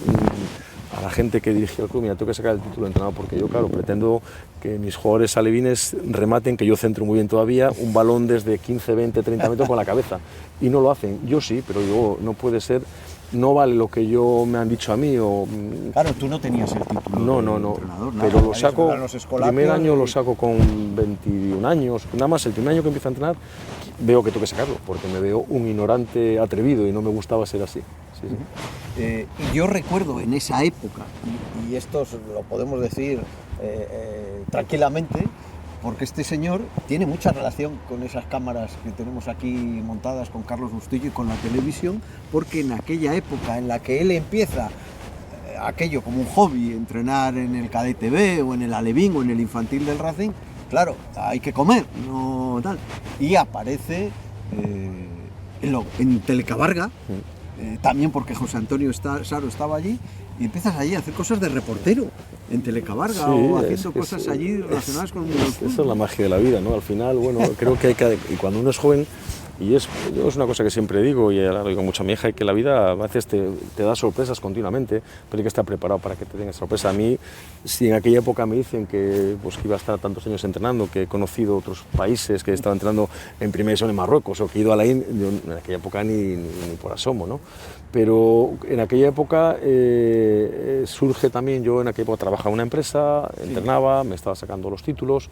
a la gente que dirigió el club, mira, tengo que sacar el título de entrenador, porque yo, claro, pretendo que mis jugadores alevines rematen, que yo centro muy bien todavía, un balón desde 15, 20, 30 metros con la cabeza, y no lo hacen. Yo sí, pero yo no puede ser... No vale lo que me han dicho a mí o... Claro, tú no tenías el título no, de entrenador. pero lo saco, el primer año lo saco con 21 años, nada más el primer año que empiezo a entrenar veo que tengo que sacarlo, porque me veo un ignorante atrevido y no me gustaba ser así. Sí, sí. Y yo recuerdo en esa época, y esto lo podemos decir tranquilamente, porque este señor tiene mucha relación con esas cámaras que tenemos aquí montadas con Carlos Bustillo y con la televisión, porque en aquella época en la que él empieza aquello como un hobby, entrenar en el Cadete B o en el Alevín o en el infantil del Racing, claro, hay que comer, no tal. Y aparece en Telecabarga, también porque José Antonio Saro estaba allí, y empiezas allí a hacer cosas de reportero en Telecabarga, sí, o haciendo cosas allí relacionadas con el mundo del fútbol. Esa es la magia de la vida, ¿no? Al final, bueno, creo que y cuando uno es joven, y es una cosa que siempre digo, y ahora lo digo mucho a mi hija, que la vida a veces te da sorpresas continuamente, pero hay que estar preparado para que te den sorpresa. A mí, si en aquella época me dicen que iba a estar tantos años entrenando, que he conocido otros países, que he estado entrenando en primera división en Marruecos, o que he ido a la India, en aquella época ni por asomo, ¿no? Pero en aquella época surge también, yo en aquella época trabajaba en una empresa, entrenaba, me estaba sacando los títulos,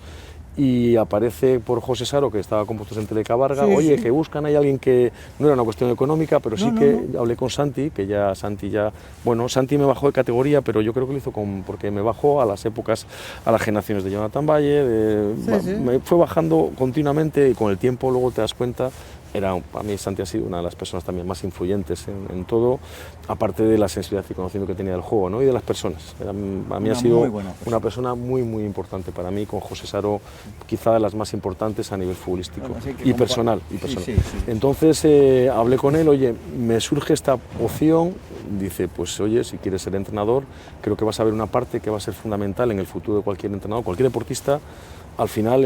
y aparece por José Saro, que estaba con puestos en Telecabarga, oye, que buscan, hay alguien que... No era una cuestión económica, pero sí que hablé con Santi, que Santi me bajó de categoría, pero yo creo que lo hizo porque me bajó a las épocas, a las generaciones de Jonathan Valle, me fue bajando continuamente, y con el tiempo luego te das cuenta. Para mí Santi ha sido una de las personas también más influyentes en todo, aparte de la sensibilidad y conocimiento que tenía del juego, ¿no? Y de las personas. A mí ha sido una persona muy, muy importante para mí, con José Saro, quizá de las más importantes a nivel futbolístico y personal. Sí. Entonces hablé con él, oye, me surge esta opción, dice, pues oye, si quieres ser entrenador, creo que vas a ver una parte que va a ser fundamental en el futuro de cualquier entrenador, cualquier deportista. Al final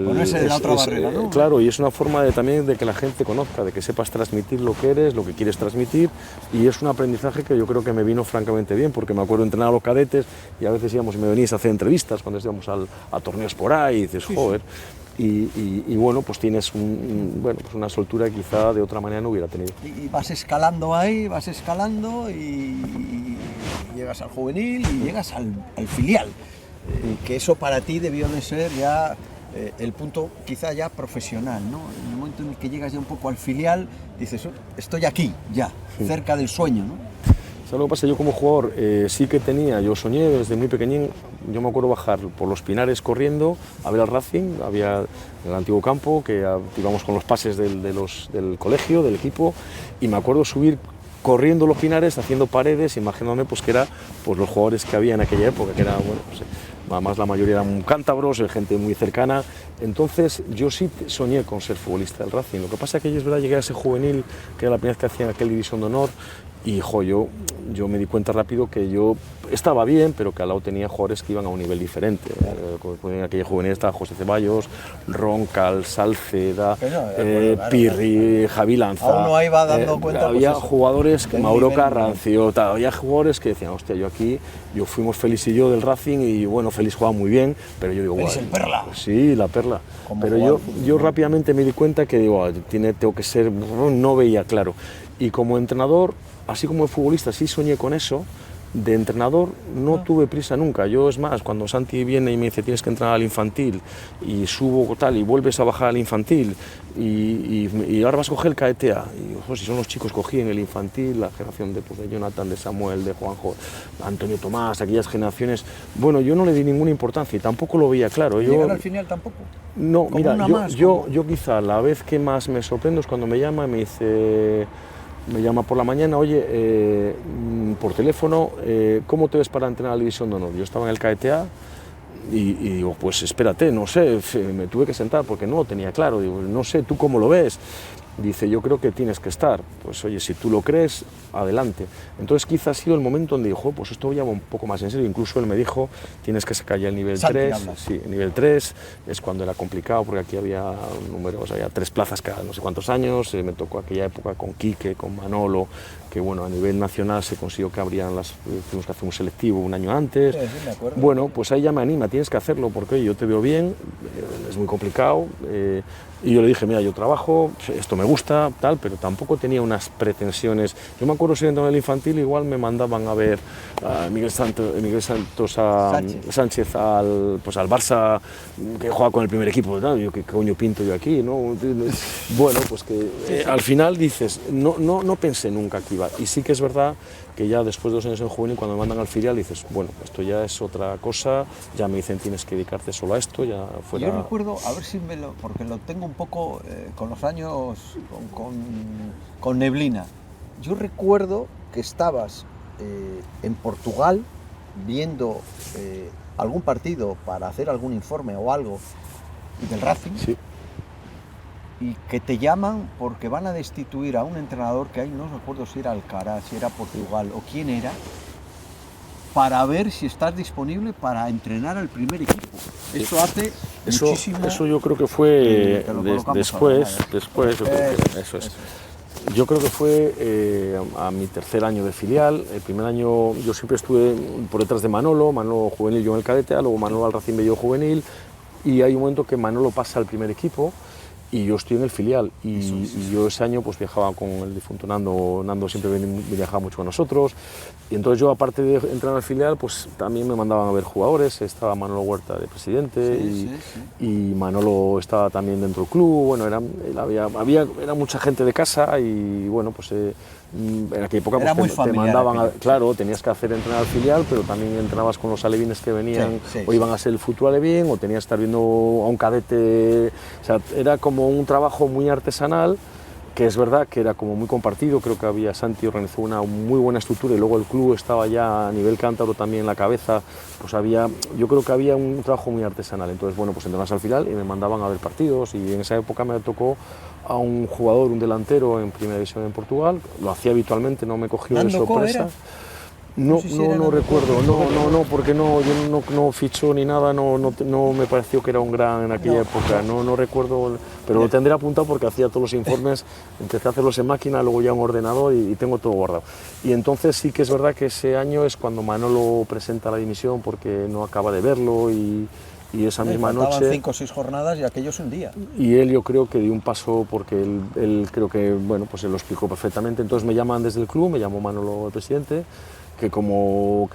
ponerse de la otra barrera, ¿no? Claro, y es una forma también de que la gente conozca, de que sepas transmitir lo que eres, lo que quieres transmitir, y es un aprendizaje que yo creo que me vino francamente bien, porque me acuerdo de entrenar a los cadetes y a veces íbamos y me venís a hacer entrevistas cuando íbamos a torneos por ahí y dices, joder, y bueno, pues tienes una soltura que quizá de otra manera no hubiera tenido. Y vas escalando ahí, y llegas al juvenil y llegas al filial. Que eso para ti debió de ser ya el punto quizá ya profesional, ¿no? En el momento en el que llegas ya un poco al filial, dices, estoy aquí, ya, cerca del sueño, ¿no? ¿Sabes lo que pasa? Yo como jugador sí que yo soñé desde muy pequeñín, yo me acuerdo bajar por los Pinares corriendo a ver al Racing, había en el antiguo campo, que íbamos con los pases del colegio, del equipo, y me acuerdo subir corriendo los Pinares, haciendo paredes, imaginándome que era los jugadores que había en aquella época, que era, además la mayoría eran cántabros, gente muy cercana. Entonces yo sí soñé con ser futbolista del Racing. Lo que pasa es que es verdad, llegué a ese juvenil, que era la primera vez que hacía aquella división de honor, y yo me di cuenta rápido que yo estaba bien, pero que al lado tenía jugadores que iban a un nivel diferente. En aquella juvenil estaba José Ceballos, Roncal, Salceda, Pirri, Javi Lanza. Aún no iba dando cuenta. Había jugadores, Mauro Carrancio, había jugadores que decían, hostia, yo fuimos Félix y yo del Racing, y bueno, Félix jugaba muy bien, pero yo digo, Félix el Perla. Sí, la Perla. Pero yo rápidamente me di cuenta que tengo que ser, no veía claro. Y como entrenador, así como futbolista, sí soñé con eso, de entrenador no tuve prisa nunca. Yo, es más, cuando Santi viene y me dice tienes que entrenar al infantil y subo tal y vuelves a bajar al infantil y ahora vas a coger el KTA, y ojo, si son los chicos, cogí en el infantil la generación de Jonathan, de Samuel, de Juanjo, Antonio Tomás, aquellas generaciones, bueno, yo no le di ninguna importancia y tampoco lo veía claro. ¿Llegar al final tampoco? No, ¿Como mira, una más, yo quizá la vez que más me sorprendo es cuando me llama y me dice, me llama por la mañana, oye, por teléfono, ¿cómo te ves para entrenar a la División de Honor? Yo estaba en el KTA y digo, pues espérate, no sé, me tuve que sentar porque no lo tenía claro, digo, no sé, ¿tú cómo lo ves? Dice, yo creo que tienes que estar. Pues oye, si tú lo crees, adelante. Entonces quizá ha sido el momento donde dijo, pues esto ya va un poco más en serio. Incluso él me dijo, tienes que sacar ya el nivel 3. Sí, el nivel 3 es cuando era complicado, porque aquí había números, había 3 plazas cada no sé cuántos años. Me tocó aquella época con Quique, con Manolo, que bueno, a nivel nacional se consiguió que tuvimos que hacer un selectivo un año antes. Sí, me acuerdo. Bueno, pues ahí ya me anima, tienes que hacerlo, porque oye, yo te veo bien, es muy complicado. Y yo le dije, mira, yo trabajo, esto me gusta, tal, pero tampoco tenía unas pretensiones. Yo me acuerdo siendo en el infantil, igual me mandaban a ver a Miguel Santos Sánchez al Barça, que juega con el primer equipo, ¿no? Yo, ¿qué coño pinto yo aquí? ¿No? Bueno, pues que al final dices, no pensé nunca que iba. Y sí que es verdad que ya después de 2 años en juvenil, cuando me mandan al filial, dices, bueno, esto ya es otra cosa, ya me dicen tienes que dedicarte solo a esto, ya fuera... Yo recuerdo, a ver si porque lo tengo un poco con los años, con neblina. Yo recuerdo que estabas en Portugal viendo algún partido para hacer algún informe o algo del Racing. Sí. Y que te llaman porque van a destituir a un entrenador que ahí no recuerdo si era Alcaraz, si era Portugal o quién era, para ver si estás disponible para entrenar al primer equipo. Eso hace muchísimo... Eso yo creo que fue después, Eso es. Yo creo que fue a mi tercer año de filial. El primer año yo siempre estuve por detrás de Manolo juvenil, yo en el cadete, luego Manolo al Racing Bello juvenil, y hay un momento que Manolo pasa al primer equipo y yo estoy en el filial, y yo ese año pues viajaba con el difunto Nando siempre viajaba mucho con nosotros, y entonces yo, aparte de entrar al filial, pues también me mandaban a ver jugadores. Estaba Manolo Huerta de presidente, y Manolo estaba también dentro del club. Bueno, era mucha gente de casa, y bueno, pues en aquella época pues, te mandaban, claro, tenías que entrenar al filial, pero también entrenabas con los alevines que venían, o iban a ser el futuro alevín, o tenías que estar viendo a un cadete. O sea, era como un trabajo muy artesanal, que es verdad que era como muy compartido. Creo que Santi organizó una muy buena estructura, y luego el club estaba ya a nivel cántabro también en la cabeza, pues yo creo que había un trabajo muy artesanal. Entonces, bueno, pues entrenabas al final y me mandaban a ver partidos, y en esa época me tocó a un jugador, un delantero en primera división en Portugal. Lo hacía habitualmente, no me cogió de sorpresa. No recuerdo, porque yo no fichó ni nada, no me pareció que era un gran en aquella época, no recuerdo, pero lo tendré apuntado porque hacía todos los informes, empecé a hacerlos en máquina, luego ya en ordenador, y tengo todo guardado. Y entonces sí que es verdad que ese año es cuando Manolo presenta la dimisión, porque no acaba de verlo, y esa misma noche... 5 o 6 jornadas y aquello es un día. Y él, yo creo que dio un paso, porque él creo que, bueno, pues él lo explicó perfectamente. Entonces me llaman desde el club, me llamó Manolo, el presidente, que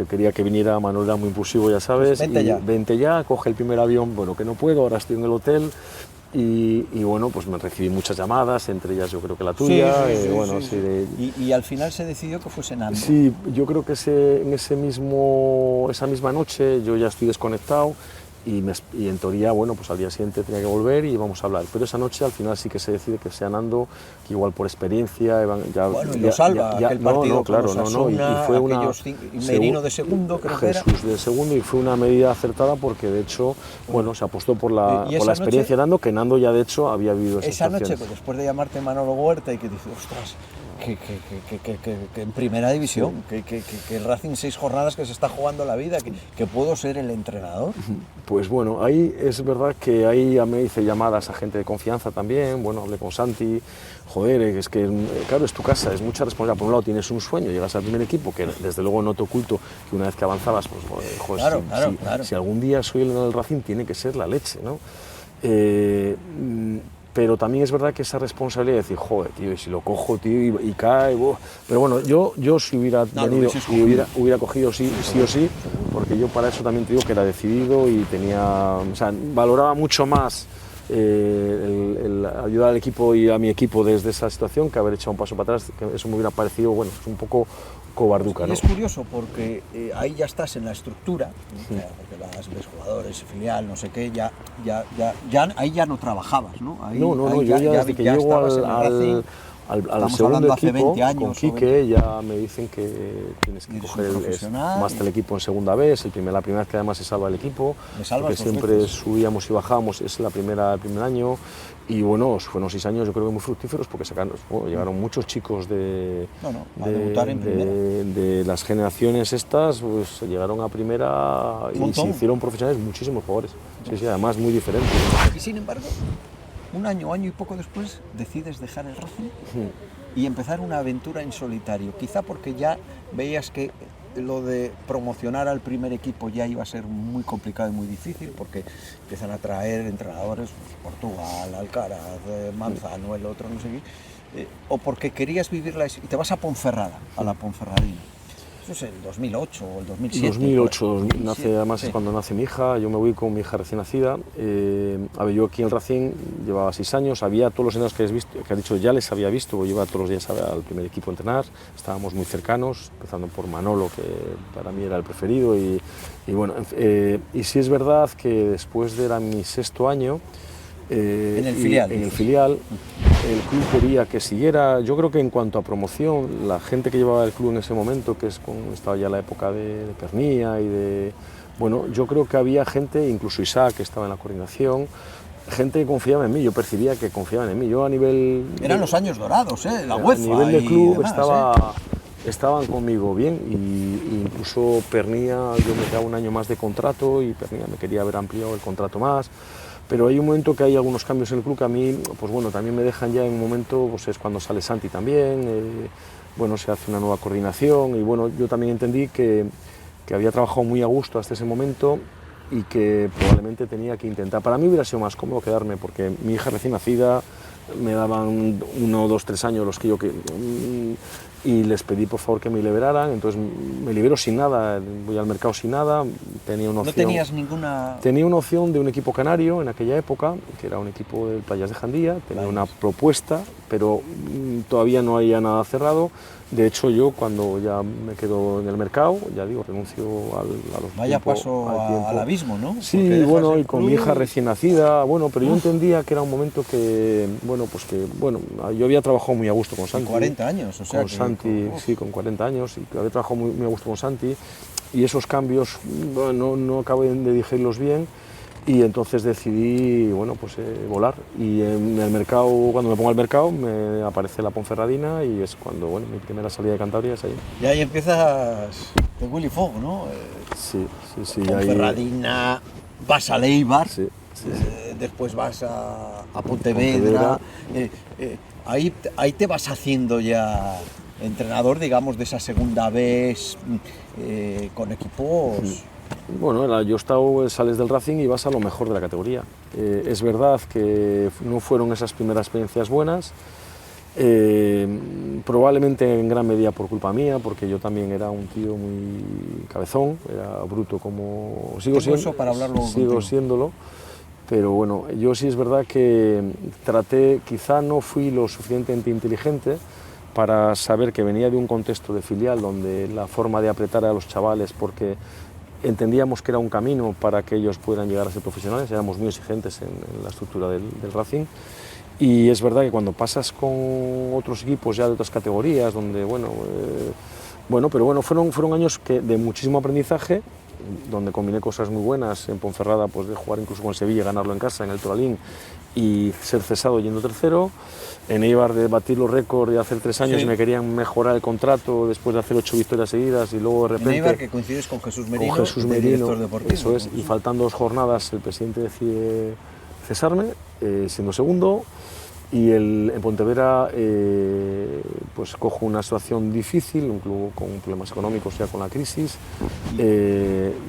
quería que viniera. Manolo era muy impulsivo, ya sabes, pues vente ya, coge el primer avión, bueno, que no puedo, ahora estoy en el hotel. Y bueno, pues me recibí muchas llamadas, entre ellas yo creo que la tuya. Y al final se decidió que fuese Nando. Sí, yo creo que esa misma noche yo ya estoy desconectado, y en teoría, bueno, pues al día siguiente tenía que volver y íbamos a hablar. Pero esa noche al final sí que se decide que sea Nando, que igual por experiencia... y lo salva aquel partido, claro, y fue Merino de segundo, creo que era. Jesús de segundo, y fue una medida acertada, porque de hecho, bueno, se apostó por la experiencia de Nando, que Nando ya de hecho había vivido esa situación. Esa noche, pues, después de llamarte Manolo Huerta y que dices, ostras, que en primera división, que el Racing 6 jornadas, que se está jugando la vida, que puedo ser el entrenador. Pues bueno, ahí es verdad que ahí me hice llamadas a gente de confianza también. Bueno, hablé con Santi, joder, es que claro, es tu casa, es mucha responsabilidad. Por un lado tienes un sueño, llegas al primer equipo, que desde luego no te oculto que una vez que avanzabas, pues joder, claro. Si algún día soy el del Racing, tiene que ser la leche, ¿no? pero también es verdad que esa responsabilidad de decir, joder, tío, y si lo cojo, tío, y cae, pero bueno, yo si hubiera venido y hubiera cogido sí o sí, porque yo para eso también te digo que era decidido y tenía, o sea, valoraba mucho más el ayudar al equipo y a mi equipo desde esa situación que haber echado un paso para atrás, que eso me hubiera parecido, bueno, es un poco cobarduca, ¿no? Y es curioso porque ahí ya estás en la estructura, o sea, porque ves jugadores, filial, no sé qué, ahí ya no trabajabas, ¿no? Ahí, no, yo ya desde que llego al segundo equipo, con Quique, ya me dicen que tienes que coger más el equipo en segunda vez, la primera vez que además se salva el equipo, porque siempre subíamos y bajábamos, es el primer año, y bueno, fueron 6 años yo creo que muy fructíferos, porque llegaron muchos chicos de las generaciones estas, pues llegaron a primera y se hicieron profesionales muchísimos jugadores, sí, además muy diferentes. Y sin embargo, un año y poco después decides dejar el Racing y empezar una aventura en solitario, quizá porque ya veías que lo de promocionar al primer equipo ya iba a ser muy complicado y muy difícil, porque empiezan a traer entrenadores, Portugal, Alcaraz, Manzano, el otro, no sé qué, o porque querías vivirla y te vas a Ponferrada, a la Ponferradina. Eso es el 2008 o el 2007. 2008, además es cuando nace mi hija, yo me voy con mi hija recién nacida. A ver, yo aquí en Racing llevaba 6 años, había todos los entrenadores que has dicho, ya les había visto, yo iba todos los días al primer equipo a entrenar, estábamos muy cercanos, empezando por Manolo, que para mí era el preferido, y bueno, y sí es verdad que después de mi 6º año, en el filial, el club quería que siguiera. Yo creo que en cuanto a promoción, la gente que llevaba el club en ese momento, que estaba ya la época de Pernía y de... Bueno, yo creo que había gente, incluso Isaac, que estaba en la coordinación, gente que confiaba en mí, yo percibía que confiaban en mí. Yo a nivel... Eran los años dorados, la UEFA. A nivel del club estaban conmigo bien, y incluso Pernía, yo me quedaba un año más de contrato y Pernía me quería haber ampliado el contrato más. Pero hay un momento que hay algunos cambios en el club que a mí, pues bueno, también me dejan ya en un momento, pues es cuando sale Santi también, bueno, se hace una nueva coordinación, y bueno, yo también entendí que había trabajado muy a gusto hasta ese momento y que probablemente tenía que intentar. Para mí hubiera sido más cómodo quedarme, porque mi hija recién nacida, me daban 1, 2, 3 años los que yo y les pedí por favor que me liberaran, entonces me libero sin nada, voy al mercado sin nada, tenía una opción. ¿No tenías ninguna...? Tenía una opción de un equipo canario en aquella época, que era un equipo de Playas de Jandía, tenía una propuesta, pero todavía no había nada cerrado. De hecho, yo cuando ya me quedo en el mercado, ya digo, renuncio a los Vaya paso al abismo, ¿no? Sí, bueno, y con mi hija recién nacida, bueno, pero yo entendía que era un momento que, bueno, yo había trabajado muy a gusto con Santi. 40 años, o sea. Con Santi, sí, con 40 años, y había trabajado muy a gusto con Santi, y esos cambios, bueno, no acabé de digerirlos bien, y entonces decidí, bueno, pues volar, y en el mercado, cuando me pongo al mercado, me aparece la Ponferradina, y es cuando, bueno, mi primera salida de Cantabria es ahí. Y ahí empiezas de Willy Fogg, ¿no? Sí. Ponferradina, vas a Eibar, sí. Después vas a Pontevedra. Ahí te vas haciendo ya entrenador, digamos, de esa segunda vez, con equipos... Bueno, yo sales del Racing y vas a lo mejor de la categoría. Es verdad que no fueron esas primeras experiencias buenas, probablemente en gran medida por culpa mía, porque yo también era un tío muy cabezón, era bruto como... Sigo siéndolo, pero bueno, yo sí es verdad que quizá no fui lo suficientemente inteligente para saber que venía de un contexto de filial donde la forma de apretar a los chavales, porque entendíamos que era un camino para que ellos pudieran llegar a ser profesionales, éramos muy exigentes en la estructura del Racing, y es verdad que cuando pasas con otros equipos ya de otras categorías, donde fueron años de muchísimo aprendizaje, donde combiné cosas muy buenas en Ponferrada, pues de jugar incluso con Sevilla, ganarlo en casa, en el Toralín, y ser cesado yendo tercero. En Eibar, de batir los récords de hacer 3 años, y me querían mejorar el contrato después de hacer 8 victorias seguidas, y luego de repente... En Eibar, que coincides con Jesús Merino, director deportivo. Eso es, y faltando 2 jornadas el presidente decide cesarme, siendo segundo, y en Pontevedra pues cojo una situación difícil, un club con problemas económicos ya con la crisis,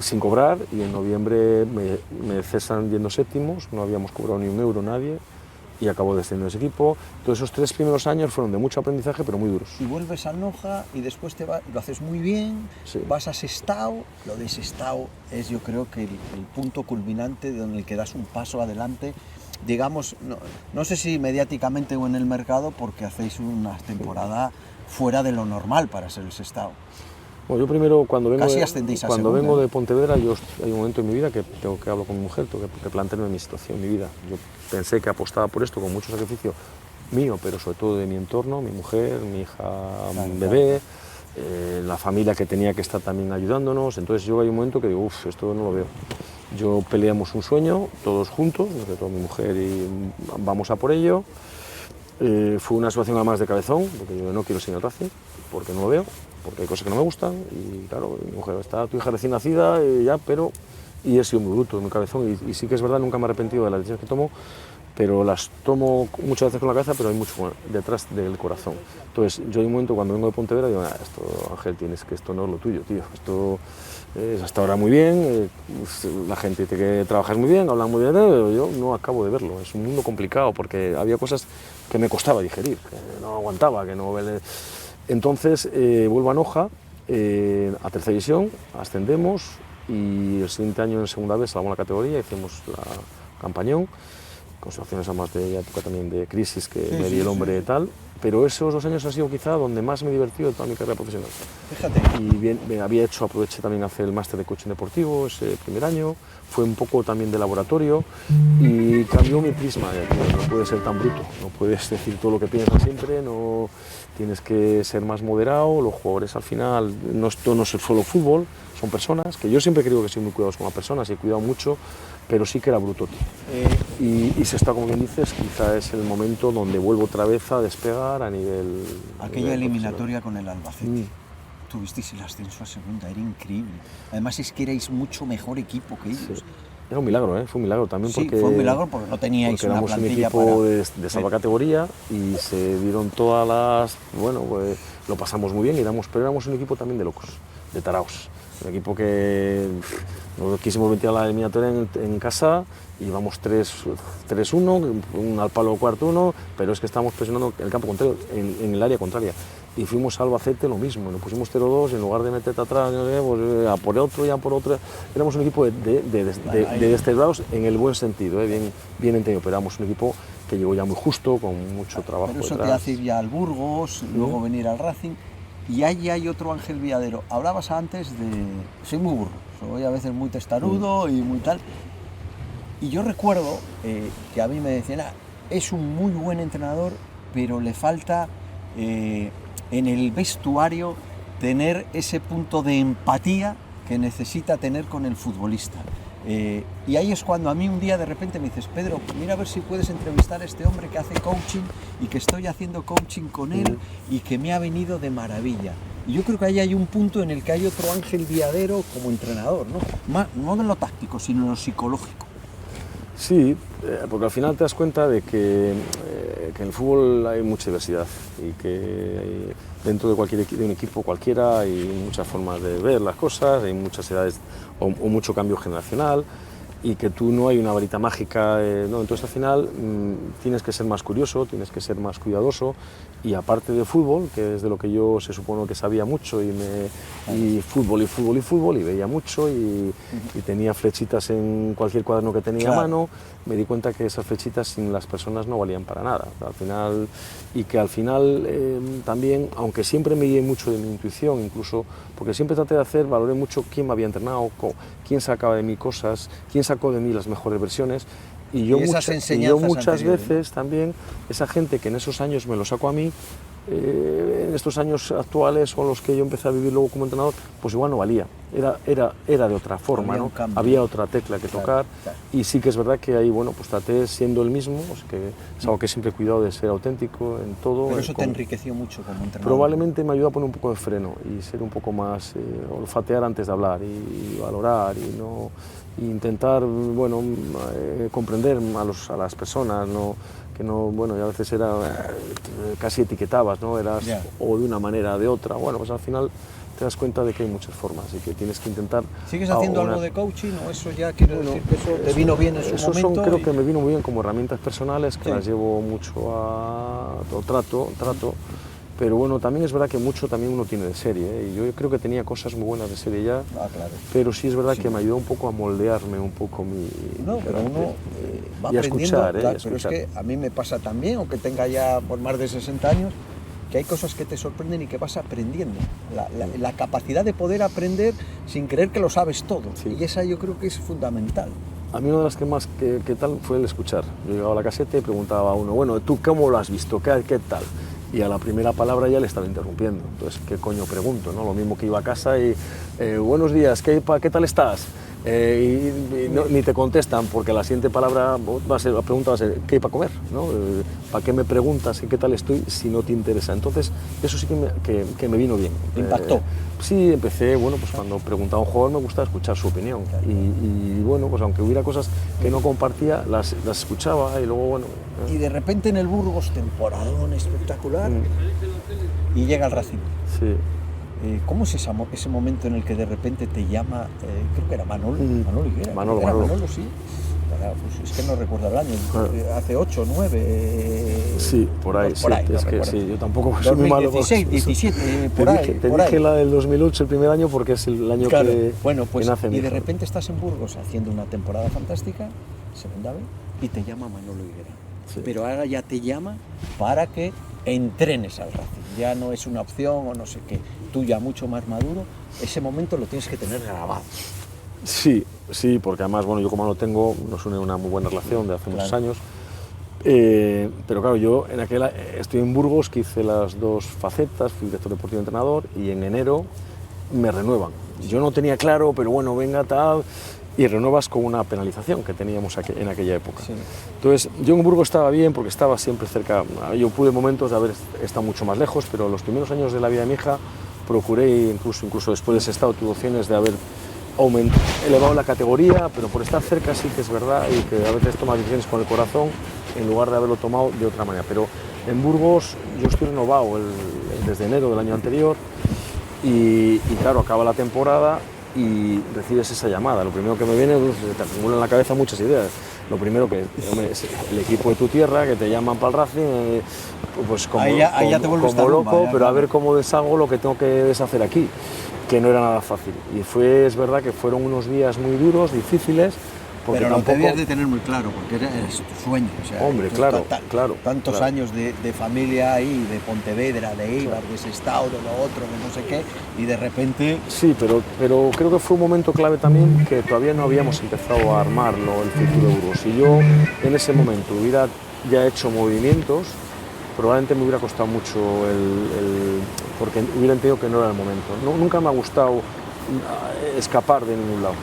sin cobrar, y en noviembre me cesan yendo séptimos, no habíamos cobrado ni un euro nadie, y acabó descendiendo ese equipo. Entonces esos 3 primeros años fueron de mucho aprendizaje, pero muy duros. Y vuelves a Noja y después lo haces muy bien, Sí. vas a Sestao. Lo de Sestao es, yo creo, que el punto culminante en el que das un paso adelante, digamos, no sé si mediáticamente o en el mercado, porque hacéis una temporada fuera de lo normal para ser el Sestao. Bueno, yo primero, cuando vengo, Casi ascendéis a cuando segunda, vengo ¿no? de Pontevedra, hay un momento en mi vida que tengo que hablar con mi mujer, tengo que plantearme mi situación, mi vida. Yo pensé que apostaba por esto con mucho sacrificio mío, pero sobre todo de mi entorno, mi mujer, mi hija, mi bebé, la familia que tenía que estar también ayudándonos. Entonces yo hay un momento que digo, uff, esto no lo veo. Yo peleamos un sueño, todos juntos, sobre todo mi mujer, y vamos a por ello. Fue una situación además de cabezón, porque yo no quiero ser en el Racing, porque no lo veo, porque hay cosas que no me gustan, y claro, mi mujer, está tu hija recién nacida, y he sido muy bruto, muy cabezón, y sí que es verdad, nunca me he arrepentido de las decisiones que tomo, pero las tomo muchas veces con la cabeza, pero hay mucho detrás del corazón. Entonces, yo hay un momento cuando vengo de Pontevedra, digo, esto, Ángel, esto no es lo tuyo, tío, esto es hasta ahora muy bien, la gente dice que trabajas muy bien, hablan muy bien, pero yo no acabo de verlo, es un mundo complicado, porque había cosas que me costaba digerir, que no aguantaba, que no... Entonces, vuelvo a Noja, a tercera división, ascendemos, y el siguiente año en segunda vez salvamos la categoría, hicimos la campañón, con situaciones además de época también de crisis que me di el hombre y tal, pero esos 2 años han sido quizá donde más me he divertido de toda mi carrera profesional. Fíjate. Y bien, aproveché también a hacer el máster de coaching deportivo ese primer año, fue un poco también de laboratorio y cambió mi prisma, no puedes ser tan bruto, no puedes decir todo lo que piensas siempre, no, tienes que ser más moderado, los jugadores al final, esto no es solo fútbol, son personas, que yo siempre creo que soy muy cuidadoso con las personas y he cuidado mucho, pero sí que era brutote. Y Sestao, como bien dices, quizá es el momento donde vuelvo otra vez a despegar a nivel... Aquella eliminatoria con el Albacete. Tuvisteis el ascenso a segunda, era increíble. Además es que erais mucho mejor equipo que ellos. Sí. Era un milagro, fue un milagro también Sí, porque... fue un milagro porque no teníais una éramos plantilla un equipo para... de salva categoría y se dieron todas las... Bueno, pues lo pasamos muy bien, pero éramos un equipo también de locos, de taraos. Un equipo que nos quisimos meter a la eliminatoria en casa y íbamos 3-1, un al palo cuarto 1, pero es que estábamos presionando el campo contrario, en el área contraria. Y fuimos a Albacete lo mismo, nos pusimos 0-2 y en lugar de meterte atrás, pues, a por otro y a por otro. Éramos un equipo de desterrados en el buen sentido, bien entendido, pero éramos un equipo que llegó ya muy justo, con mucho trabajo. Pero eso detrás. te hace ir ya al Burgos, luego venir al Racing. Y ahí hay otro Ángel Viadero. Hablabas antes de... Soy muy burro, soy a veces muy testarudo y muy tal. Y yo recuerdo que a mí me decían, es un muy buen entrenador, pero le falta en el vestuario tener ese punto de empatía que necesita tener con el futbolista. Y ahí es cuando a mí un día de repente me dices, Pedro, mira a ver si puedes entrevistar a este hombre que hace coaching y que estoy haciendo coaching con él y que me ha venido de maravilla. Y yo creo que ahí hay un punto en el que hay otro Ángel Viadero como entrenador, no en lo táctico, sino en lo psicológico. Sí, porque al final te das cuenta de que en el fútbol hay mucha diversidad y que dentro de un equipo cualquiera hay muchas formas de ver las cosas, hay muchas edades o mucho cambio generacional y que tú no hay una varita mágica, ¿no? Entonces al final tienes que ser más curioso, tienes que ser más cuidadoso y aparte de fútbol, que es de lo que yo se supone que sabía mucho y fútbol y veía mucho y tenía flechitas en cualquier cuaderno que tenía a mano, me di cuenta que esas flechitas sin las personas no valían para nada, al final, y que al final también, aunque siempre me guié mucho de mi intuición, incluso porque siempre traté de valoré mucho quién me había entrenado, quién sacaba de mí cosas, quién sacó de mí las mejores versiones. Y yo muchas veces también, esa gente que en esos años me lo sacó a mí, en estos años actuales o los que yo empecé a vivir luego como entrenador, pues igual no valía, era de otra forma, ¿no? Había otra tecla que tocar y sí que es verdad que ahí, bueno, pues traté siendo el mismo, o sea, que es algo que siempre he cuidado de ser auténtico en todo. Pero eso te enriqueció mucho como entrenador. Probablemente me ayudó a poner un poco de freno y ser un poco más, olfatear antes de hablar y valorar y no... intentar, bueno, comprender a las personas, ¿no? Que no, bueno, y a veces era casi etiquetabas, ¿no? Eras o de una manera o de otra, bueno, pues al final te das cuenta de que hay muchas formas y que tienes que intentar... ¿Sigues haciendo algo de coaching o eso ya quiero decir que eso te vino bien en su momento? Creo que me vino muy bien como herramientas personales, que las llevo mucho trato, pero bueno, también es verdad que mucho también uno tiene de serie, ¿eh? Y yo creo que tenía cosas muy buenas de serie ya, claro. Pero sí es verdad que me ayudó un poco a moldearme un poco mi... No, pero uno va y a aprendiendo, escuchar, claro, y a pero escuchar. es que a mí me pasa también, aunque tenga ya por más de 60 años, que hay cosas que te sorprenden y que vas aprendiendo. La capacidad de poder aprender sin creer que lo sabes todo. Sí. Y esa yo creo que es fundamental. A mí una de las que más que tal fue el escuchar. Yo llegaba a la caseta y preguntaba a uno, bueno, ¿tú cómo lo has visto? ¿Qué tal? Y a la primera palabra ya le estaba interrumpiendo. Entonces, ¿qué coño pregunto? ¿No? Lo mismo que iba a casa y, buenos días, ¿qué tal estás? Ni te contestan, porque la siguiente palabra la pregunta va a ser ¿qué hay para comer? ¿No? ¿Para qué me preguntas qué tal estoy si no te interesa? Entonces, eso sí que me vino bien. ¿Te impactó? Sí, empecé, bueno, pues cuando preguntaba a un jugador me gustaba escuchar su opinión. Y bueno, pues aunque hubiera cosas que no compartía, las escuchaba y luego, bueno... Y de repente en el Burgos, temporadón espectacular, y llega el Racing. Sí. ¿Cómo es ese momento en el que de repente te llama, creo que era Manolo Higuera? Manolo, sí. Pues es que no recuerdo el año, hace 8, 9... Sí, por ahí, por ahí, es no que recuerdo. sí, yo tampoco soy muy malo. 2016, 17, por ahí. Te dije la del 2008 el primer año porque es el año que nace mi y de hija. repente estás en Burgos haciendo una temporada fantástica, segunda vez, y te llama Manolo Higuera. Sí. Pero ahora ya te llama para que entrenes al Racing. Ya no es una opción o no sé qué. Tú ya mucho más maduro, ese momento lo tienes que tener grabado. Sí, porque además, bueno, yo como no tengo, nos une una muy buena relación de hace muchos años, pero claro, yo estoy en Burgos, que hice las dos facetas, fui director deportivo y entrenador, y en enero me renuevan. Yo no tenía claro, pero bueno, venga, tal, y renuevas con una penalización que teníamos en aquella época. Sí. Entonces, yo en Burgos estaba bien porque estaba siempre cerca, yo pude momentos de haber estado mucho más lejos, pero los primeros años de la vida de mi hija procuré, incluso después de ese estado, tuve opciones de haber elevado la categoría, pero por estar cerca sí que es verdad y que a veces tomas decisiones con el corazón en lugar de haberlo tomado de otra manera. Pero en Burgos yo estoy renovado desde enero del año anterior y claro, acaba la temporada y recibes esa llamada. Lo primero que me viene, te acumulan en la cabeza muchas ideas. Lo primero que es el equipo de tu tierra, que te llaman para el Racing, pues como loco, pero a ver cómo deshago lo que tengo que deshacer aquí, que no era nada fácil. Y es verdad que fueron unos días muy duros, difíciles. Pero lo debías de tener muy claro, porque era tu sueño. O sea, hombre, claro. Tantos años de familia ahí, de Pontevedra, de Eibar, de Sestao, de lo otro, de no sé qué, y de repente... Sí, pero creo que fue un momento clave también que todavía no habíamos empezado a armarlo, el futuro de Burgos. Si yo en ese momento hubiera ya hecho movimientos, probablemente me hubiera costado mucho porque hubiera entendido que no era el momento. Nunca me ha gustado escapar de ningún lado.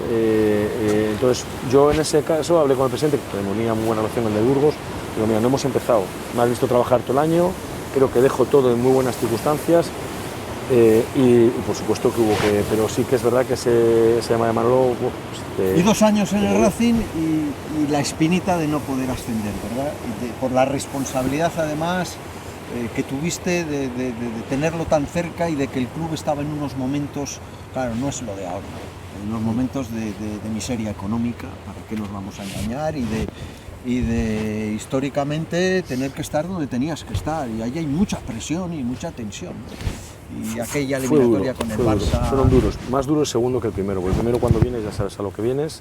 Entonces yo en ese caso hablé con el presidente, que tenía muy buena relación con el de Burgos, digo, mira, no hemos empezado, me has visto trabajar todo el año, creo que dejo todo en muy buenas circunstancias y por supuesto que hubo que, pero sí que es verdad que se llama de Manolo. Y 2 años en el Racing y la espinita de no poder ascender, ¿verdad? Y por la responsabilidad además que tuviste de tenerlo tan cerca y de que el club estaba en unos momentos, claro, no es lo de ahora, en unos momentos de miseria económica, ¿para qué nos vamos a engañar? Y de históricamente tener que estar donde tenías que estar, y ahí hay mucha presión y mucha tensión. Y aquella eliminatoria con el Barça... Fueron duros, más duro el segundo que el primero, porque el primero cuando vienes ya sabes a lo que vienes,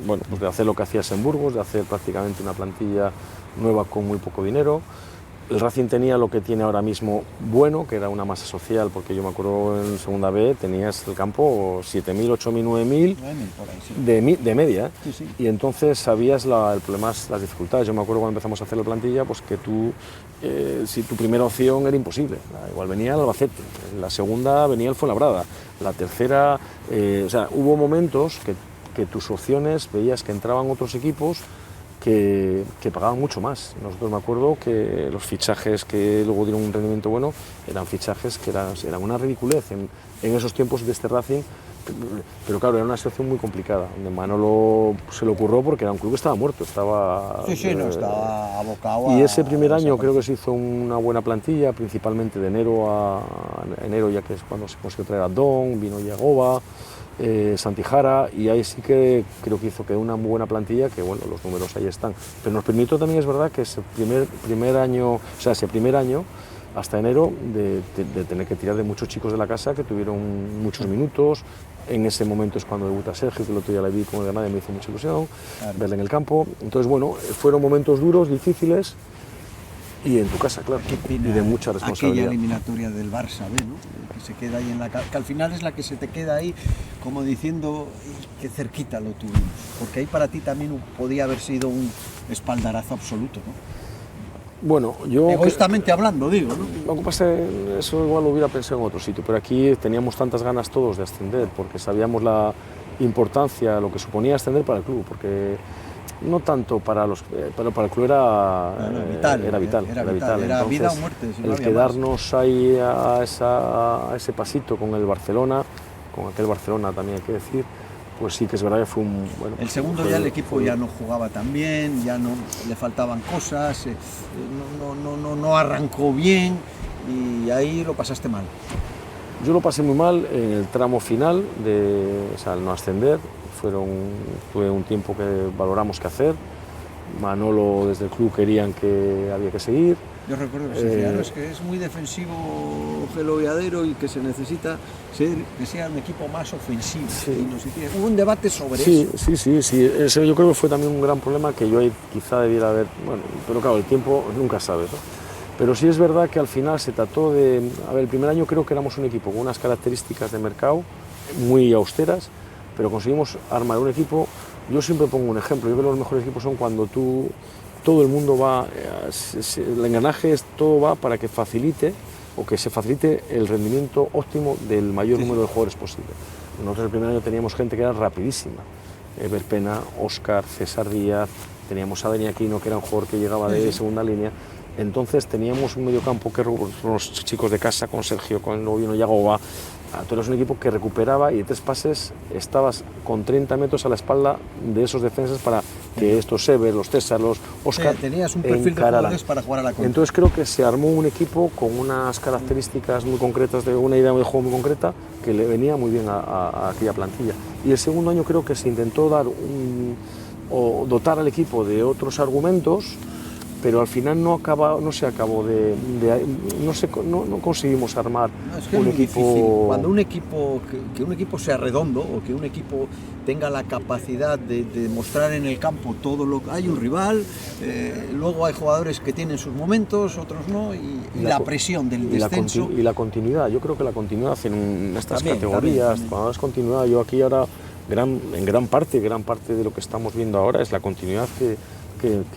bueno, pues de hacer lo que hacías en Burgos, de hacer prácticamente una plantilla nueva con muy poco dinero. El Racing tenía lo que tiene ahora mismo bueno, que era una masa social, porque yo me acuerdo en segunda B tenías el campo 7.000, 8.000, 9.000 de media, sí. Y entonces sabías el problema, las dificultades. Yo me acuerdo cuando empezamos a hacer la plantilla, pues que tú, si tu primera opción era imposible, igual venía el Albacete, la segunda venía el Fuenlabrada, la tercera, o sea, hubo momentos que tus opciones veías que entraban otros equipos que pagaban mucho más. Nosotros me acuerdo que los fichajes que luego dieron un rendimiento bueno eran fichajes que eran una ridiculez en esos tiempos de este Racing, pero claro, era una situación muy complicada, donde Manolo se le ocurrió porque era un club que estaba muerto, estaba... Sí, no, estaba abocado Y ese primer año creo que que se hizo una buena plantilla, principalmente de enero a enero, ya que es cuando se consiguió traer a Don, vino Yagoba, Santijara, y ahí sí que creo que hizo que una muy buena plantilla, que bueno, los números ahí están. Pero nos permitió también, es verdad, que ese primer año, hasta enero, de tener que tirar de muchos chicos de la casa que tuvieron muchos minutos. En ese momento es cuando debuta Sergio, que el otro día le vi con el Granada y me hizo mucha ilusión verle en el campo. Entonces, bueno, fueron momentos duros, difíciles, y en tu casa, claro, y de mucha responsabilidad. Aquella eliminatoria del Barça B, ¿no? Que se queda ahí que al final es la que se te queda ahí como diciendo que cerquita lo tuvimos, porque ahí para ti también podía haber sido un espaldarazo absoluto, ¿no? Bueno, yo... Egoístamente hablando, digo, ¿no? Lo que pasa es que eso igual lo hubiera pensado en otro sitio, pero aquí teníamos tantas ganas todos de ascender, porque sabíamos la importancia, lo que suponía ascender para el club, porque no tanto para los... pero para el club era vital. Era Entonces, vida o muerte. Si no el quedarnos ahí a ese pasito con el Barcelona, con aquel Barcelona también hay que decir, pues sí que es verdad que fue un... Bueno, el segundo ya el equipo ya no jugaba tan bien, ya no le faltaban cosas, no arrancó bien y ahí lo pasaste mal. Yo lo pasé muy mal en el tramo final, al no ascender. Tuve un tiempo que valoramos qué hacer. Manolo desde el club querían que había que seguir. Yo recuerdo que se decía, es que es muy defensivo Gelo Viadero y que se necesita que sea un equipo más ofensivo. Sí. Y no sé qué. Hubo un debate sobre eso. Sí. Eso yo creo que fue también un gran problema que yo ahí quizá debiera haber... Bueno, pero claro, el tiempo nunca sabes, ¿no? Pero sí es verdad que al final se trató de... A ver, el primer año creo que éramos un equipo con unas características de mercado muy austeras, pero conseguimos armar un equipo. Yo siempre pongo un ejemplo, yo creo que los mejores equipos son cuando todo el mundo va, el engranaje todo va para que facilite o que se facilite el rendimiento óptimo del mayor número de jugadores posible. Nosotros el primer año teníamos gente que era rapidísima, Eber Pena, Óscar, César Díaz, teníamos a Dani Aquino, que era un jugador que llegaba de segunda línea. Entonces teníamos un mediocampo que los chicos de casa, con Sergio, con luego vino Yagoba. Tú eras un equipo que recuperaba y de 3 pases estabas con 30 metros a la espalda de esos defensas para que estos Eber, los César, los Óscar tenías un perfil de jugadores para jugar a la contra. Entonces creo que se armó un equipo con unas características muy concretas, de una idea de juego muy concreta que le venía muy bien a aquella plantilla. Y el segundo año creo que se intentó o dotar al equipo de otros argumentos, pero al final no conseguimos armar un equipo. Difícil. Cuando un equipo, que un equipo sea redondo o que un equipo tenga la capacidad de mostrar en el campo todo lo que hay, un rival, luego hay jugadores que tienen sus momentos, otros no, y la presión del descenso. Y la continuidad, yo creo que la continuidad en estas categorías, también. Cuando es continuidad, yo aquí ahora, en gran parte de lo que estamos viendo ahora es la continuidad que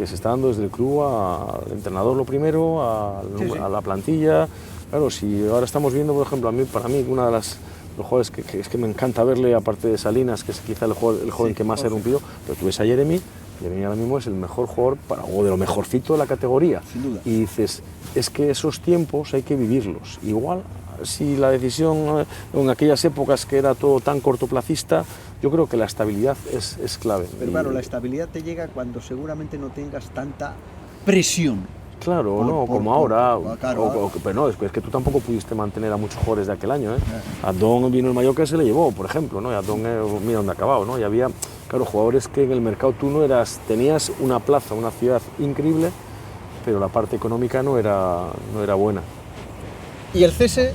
se está dando desde el club al entrenador lo primero, a la plantilla. Claro, si ahora estamos viendo, por ejemplo, para mí uno de los jugadores que me encanta verle, aparte de Salinas, que es quizá el joven que más ha irrumpido, pero tú ves a Jeremy ahora mismo es el mejor jugador o de lo mejorcito de la categoría. Sin duda. Y dices, es que esos tiempos hay que vivirlos. Igual, si la decisión en aquellas épocas que era todo tan cortoplacista, yo creo que la estabilidad es clave. Pero claro, la estabilidad te llega cuando seguramente no tengas tanta presión. Claro, como ahora. Pero no, es que tú tampoco pudiste mantener a muchos jugadores de aquel año, ¿eh? A Don vino el Mallorca y se le llevó, por ejemplo, ¿no? Y a Don, mira dónde ha acabado, ¿no? Y había, claro, jugadores que en el mercado tú tenías una plaza, una ciudad increíble, pero la parte económica no era buena. ¿Y el cese,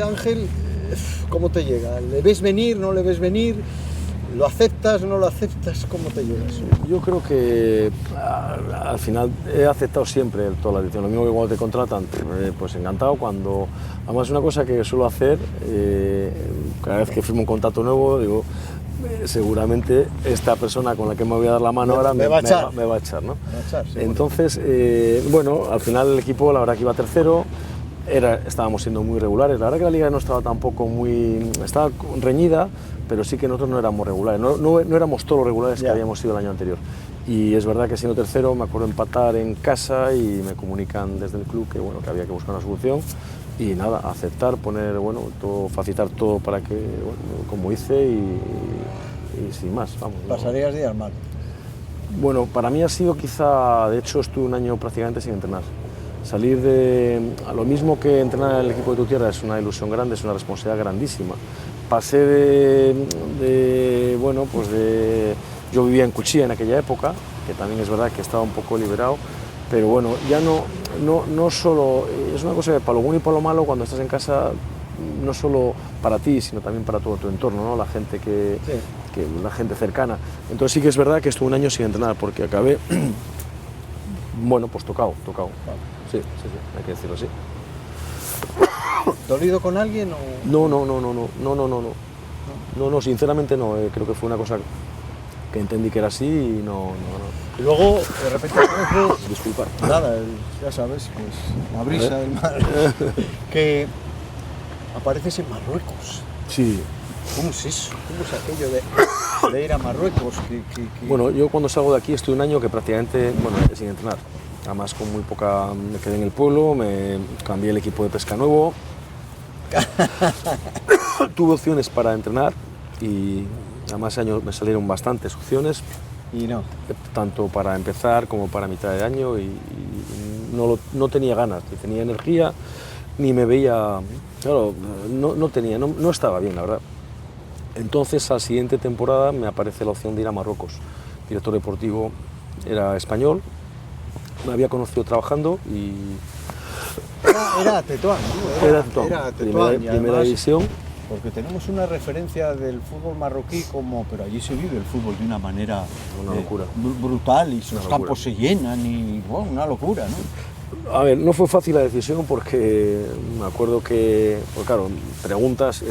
Ángel, cómo te llega? ¿Le ves venir, no le ves venir? ¿Lo aceptas, no lo aceptas? ¿Cómo te llegas? Yo creo que al final he aceptado siempre toda la decisión. Lo mismo que cuando te contratan, pues encantado. Además es una cosa que suelo hacer, cada vez que firmo un contrato nuevo, digo, seguramente esta persona con la que me voy a dar la mano ahora me va a echar, ¿no? Entonces, bueno, al final el equipo, la verdad que iba tercero. Estábamos siendo muy regulares, la verdad que la liga no estaba tampoco estaba reñida, pero sí que nosotros no éramos regulares, no éramos todos los regulares que habíamos sido el año anterior. Y es verdad que siendo tercero me acuerdo empatar en casa y me comunican desde el club que, bueno, que había que buscar una solución y nada, aceptar, poner, bueno, todo, facilitar todo para que, bueno, como hice y sin más, vamos. ¿Pasarías días mal? Bueno, para mí ha sido quizá, de hecho estuve un año prácticamente sin entrenar. Salir a lo mismo que entrenar en el equipo de tu tierra es una ilusión grande, es una responsabilidad grandísima. Pasé bueno, pues yo vivía en Cuchilla en aquella época, que también es verdad que estaba un poco liberado, pero bueno, ya no solo, es una cosa que para lo bueno y para lo malo, cuando estás en casa, no solo para ti, sino también para todo tu entorno, ¿no? La gente la gente cercana. Entonces sí que es verdad que estuve un año sin entrenar, porque acabé, bueno, pues tocado. Sí, hay que decirlo así. ¿Dolido con alguien o...? No, sinceramente no, creo que fue una cosa que entendí que era así y no. Y luego, de repente apareces... Disculpa. Nada, ya sabes, pues la brisa del mar. Que apareces en Marruecos. Sí. ¿Cómo es eso? ¿Cómo es aquello de ir a Marruecos? Bueno, yo cuando salgo de aquí estoy un año que prácticamente, bueno, sin entrenar. Además con muy poca, me quedé en el pueblo, me cambié el equipo de pesca nuevo. Tuve opciones para entrenar y además ese año me salieron bastantes opciones. Y no. Tanto para empezar como para mitad de año y no tenía ganas, ni tenía energía, ni me veía, claro, no estaba bien, la verdad. Entonces, a la siguiente temporada me aparece la opción de ir a Marruecos. El director deportivo era español, me había conocido trabajando y... Era Tetuán, ¿no? Era Tetuán, primera división. Porque tenemos una referencia del fútbol marroquí pero allí se vive el fútbol de una manera una locura. Brutal y sus campos se llenan y bueno, una locura, ¿no? A ver, no fue fácil la decisión porque me acuerdo que, pues claro, preguntas,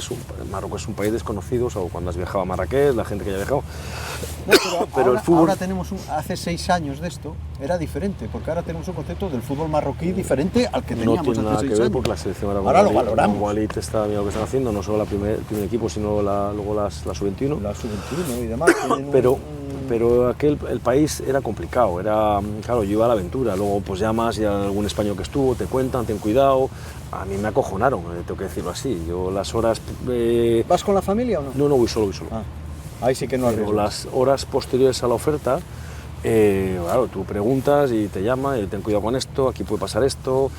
Marruecos es un país desconocido, o cuando has viajado a Marrakech, la gente que haya viajado. No, pero ahora, el fútbol... ahora tenemos, hace 6 años de esto, era diferente, porque ahora tenemos un concepto del fútbol marroquí diferente al que teníamos hace 6 años. No tiene nada que ver porque la selección ahora lo valoramos. Walid está mirando lo que están haciendo, no solo el primer equipo, sino luego la sub-21. La sub-21 y demás. Pero el país era complicado, claro, yo iba a la aventura, luego pues llamas y algún español que estuvo, te cuentan, ten cuidado, a mí me acojonaron, tengo que decirlo así, yo las horas... ¿Vas con la familia o no? No, voy solo. Ahí sí que no arriesgas. Pero las horas posteriores a la oferta, claro, tú preguntas y te llaman, y ten cuidado con esto, aquí puede pasar esto,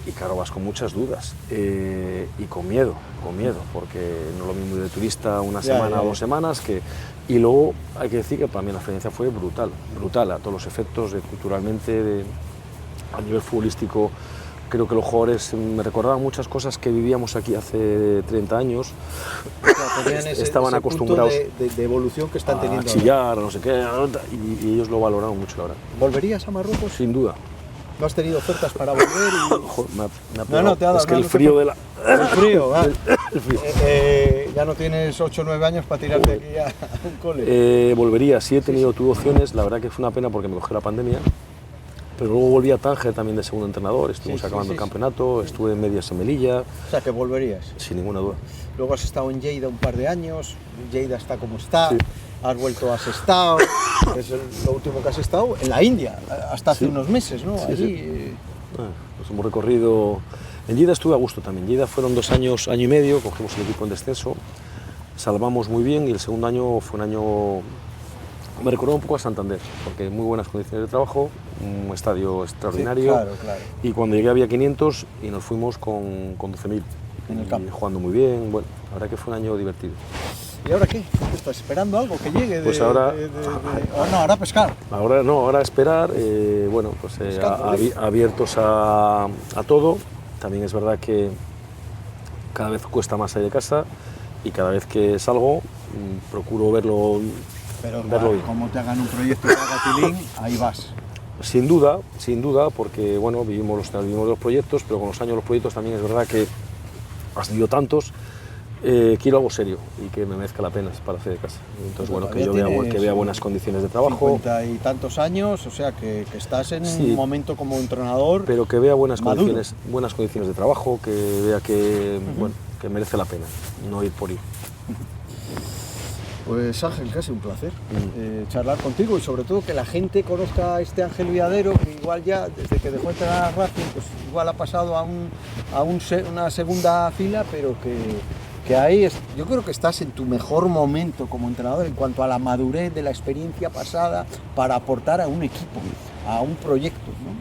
y claro, vas con muchas dudas y con miedo, porque no es lo mismo ir de turista una semana o 2 semanas que... Y luego hay que decir que para mí la experiencia fue brutal a todos los efectos, culturalmente, a nivel futbolístico. Creo que los jugadores me recordaban muchas cosas que vivíamos aquí hace 30 años. O sea, estaban ese acostumbrados de evolución que están teniendo a chillar, no sé qué, y ellos lo valoraron mucho, la verdad. ¿Volverías a Marruecos? Sin duda. ¿No has tenido ofertas para volver? Joder, me ha te ha dado. Es que el frío de la... El frío, ¿vale? El frío. Ya no tienes 8 o 9 años para tirarte aquí a un cole. Volvería, sí he tenido tuve opciones, la verdad que fue una pena porque me cogió la pandemia, pero luego volví a Tánger también de segundo entrenador, estuvimos acabando el campeonato, estuve en medias en Melilla. O sea, que volverías. Sin ninguna duda. Luego has estado en Lleida un par de años, Lleida está como está, sí. Has vuelto, has estado, es lo último que has estado, en la India, hasta hace unos meses, ¿no? Sí, allí... Pues hemos recorrido... En Lleida estuve a gusto también. Lleida fueron 2 años, año y medio, cogimos el equipo en descenso, salvamos muy bien y el segundo año fue un año... Me recordó un poco a Santander, porque muy buenas condiciones de trabajo, un estadio extraordinario. Sí, claro. Y cuando llegué había 500 y nos fuimos con 12.000. En el campo. Jugando muy bien, bueno, la verdad que fue un año divertido. ¿Y ahora qué? ¿Estás esperando algo que llegue? Pues ahora... ahora pescar. Ahora esperar, bueno, pues abiertos a todo. También es verdad que cada vez cuesta más salir de casa y cada vez que salgo procuro verlo bien. Como te hagan un proyecto que haga tilín, ahí vas. Sin duda, porque bueno, vivimos los proyectos, pero con los años los proyectos también es verdad que has tenido tantos. Quiero algo serio y que me merezca la pena para hacer de casa. Entonces, bueno, que vea buenas condiciones de trabajo. 50 y tantos años, o sea, que estás en un momento como entrenador. Pero que vea buenas condiciones de trabajo, que vea que, bueno, que merece la pena, no ir por ir. Pues Ángel, casi un placer charlar contigo y sobre todo que la gente conozca a este Ángel Viadero, que igual ya desde que dejó de entrenar a Racing, pues igual ha pasado a una segunda fila, pero que ahí yo creo que estás en tu mejor momento como entrenador en cuanto a la madurez de la experiencia pasada para aportar a un equipo, a un proyecto, ¿no?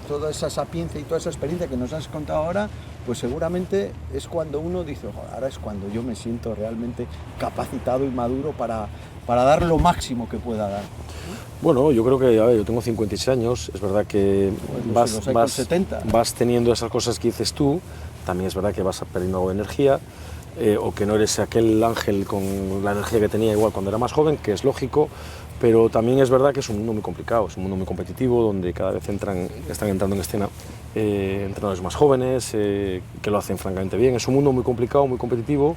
Toda esa sapiencia y toda esa experiencia que nos has contado ahora, pues seguramente es cuando uno dice, ojo, ahora es cuando yo me siento realmente capacitado y maduro para dar lo máximo que pueda dar. Bueno, yo creo que, a ver, yo tengo 56 años, es verdad que vas teniendo esas cosas que dices tú, también es verdad que vas perdiendo algo de energía, o que no eres aquel Ángel con la energía que tenía igual cuando era más joven, que es lógico, pero también es verdad que es un mundo muy complicado, es un mundo muy competitivo, donde cada vez están entrando en escena entrenadores más jóvenes, que lo hacen francamente bien. Es un mundo muy complicado, muy competitivo,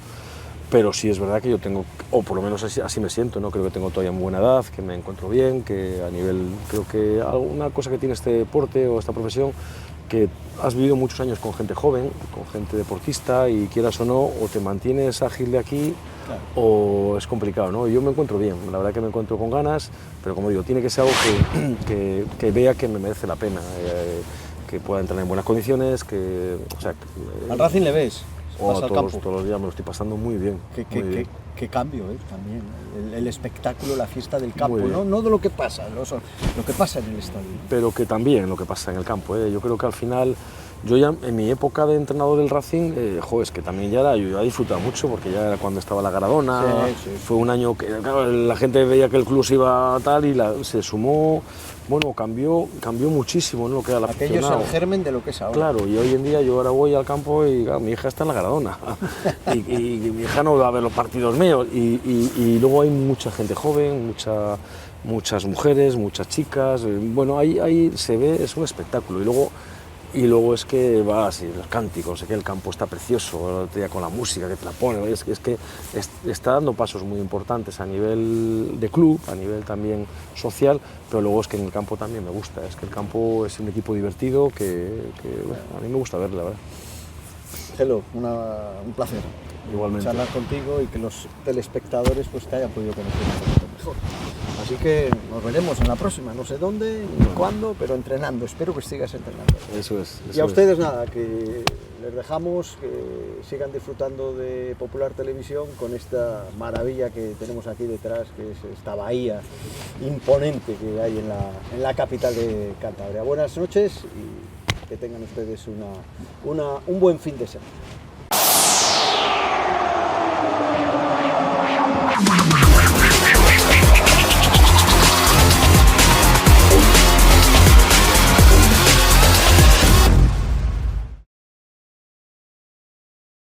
pero sí es verdad que yo tengo, o por lo menos así me siento, ¿no? Creo que tengo todavía muy buena edad, que me encuentro bien, que a nivel, creo que una cosa que tiene este deporte o esta profesión, que has vivido muchos años con gente joven, con gente deportista, y quieras o no, o te mantienes ágil de aquí, claro, o es complicado, ¿no? Yo me encuentro bien, la verdad que me encuentro con ganas, pero como digo, tiene que ser algo que vea que me merece la pena, que pueda entrar en buenas condiciones, que... O sea, ¿al Racing le ves? Todos los días me lo estoy pasando muy bien. Qué cambio, también, el espectáculo, la fiesta del campo, no de lo que pasa, lo que pasa en el estadio. Pero que también lo que pasa en el campo, yo creo que al final, yo ya en mi época de entrenador del Racing, es que también yo ya disfrutaba mucho, porque ya era cuando estaba la Garadona, fue un año que claro, la gente veía que el club se iba tal y se sumó. Bueno, cambió muchísimo, ¿no? Lo que era la afición. Aquello es el germen de lo que es ahora. Claro, y hoy en día yo ahora voy al campo y claro, mi hija está en la Garadona y mi hija no va a ver los partidos míos y luego hay mucha gente joven, muchas mujeres, muchas chicas, bueno, ahí se ve, es un espectáculo y luego es que va así, los cánticos, que el campo está precioso, con la música que te la pone, es que está dando pasos muy importantes a nivel de club, a nivel también social, pero luego es que en el campo también me gusta, es que el campo es un equipo divertido bueno, a mí me gusta verlo, la verdad. Gelo, un placer. Igualmente. Charlar contigo y que los telespectadores pues te hayan podido conocer un poquito mejor. Así que nos veremos en la próxima, no sé dónde ni cuándo, pero entrenando, espero que sigas entrenando. Eso es. Y a ustedes nada, que les dejamos, que sigan disfrutando de Popular Televisión con esta maravilla que tenemos aquí detrás, que es esta bahía imponente que hay en la capital de Cantabria. Buenas noches y que tengan ustedes un buen fin de semana.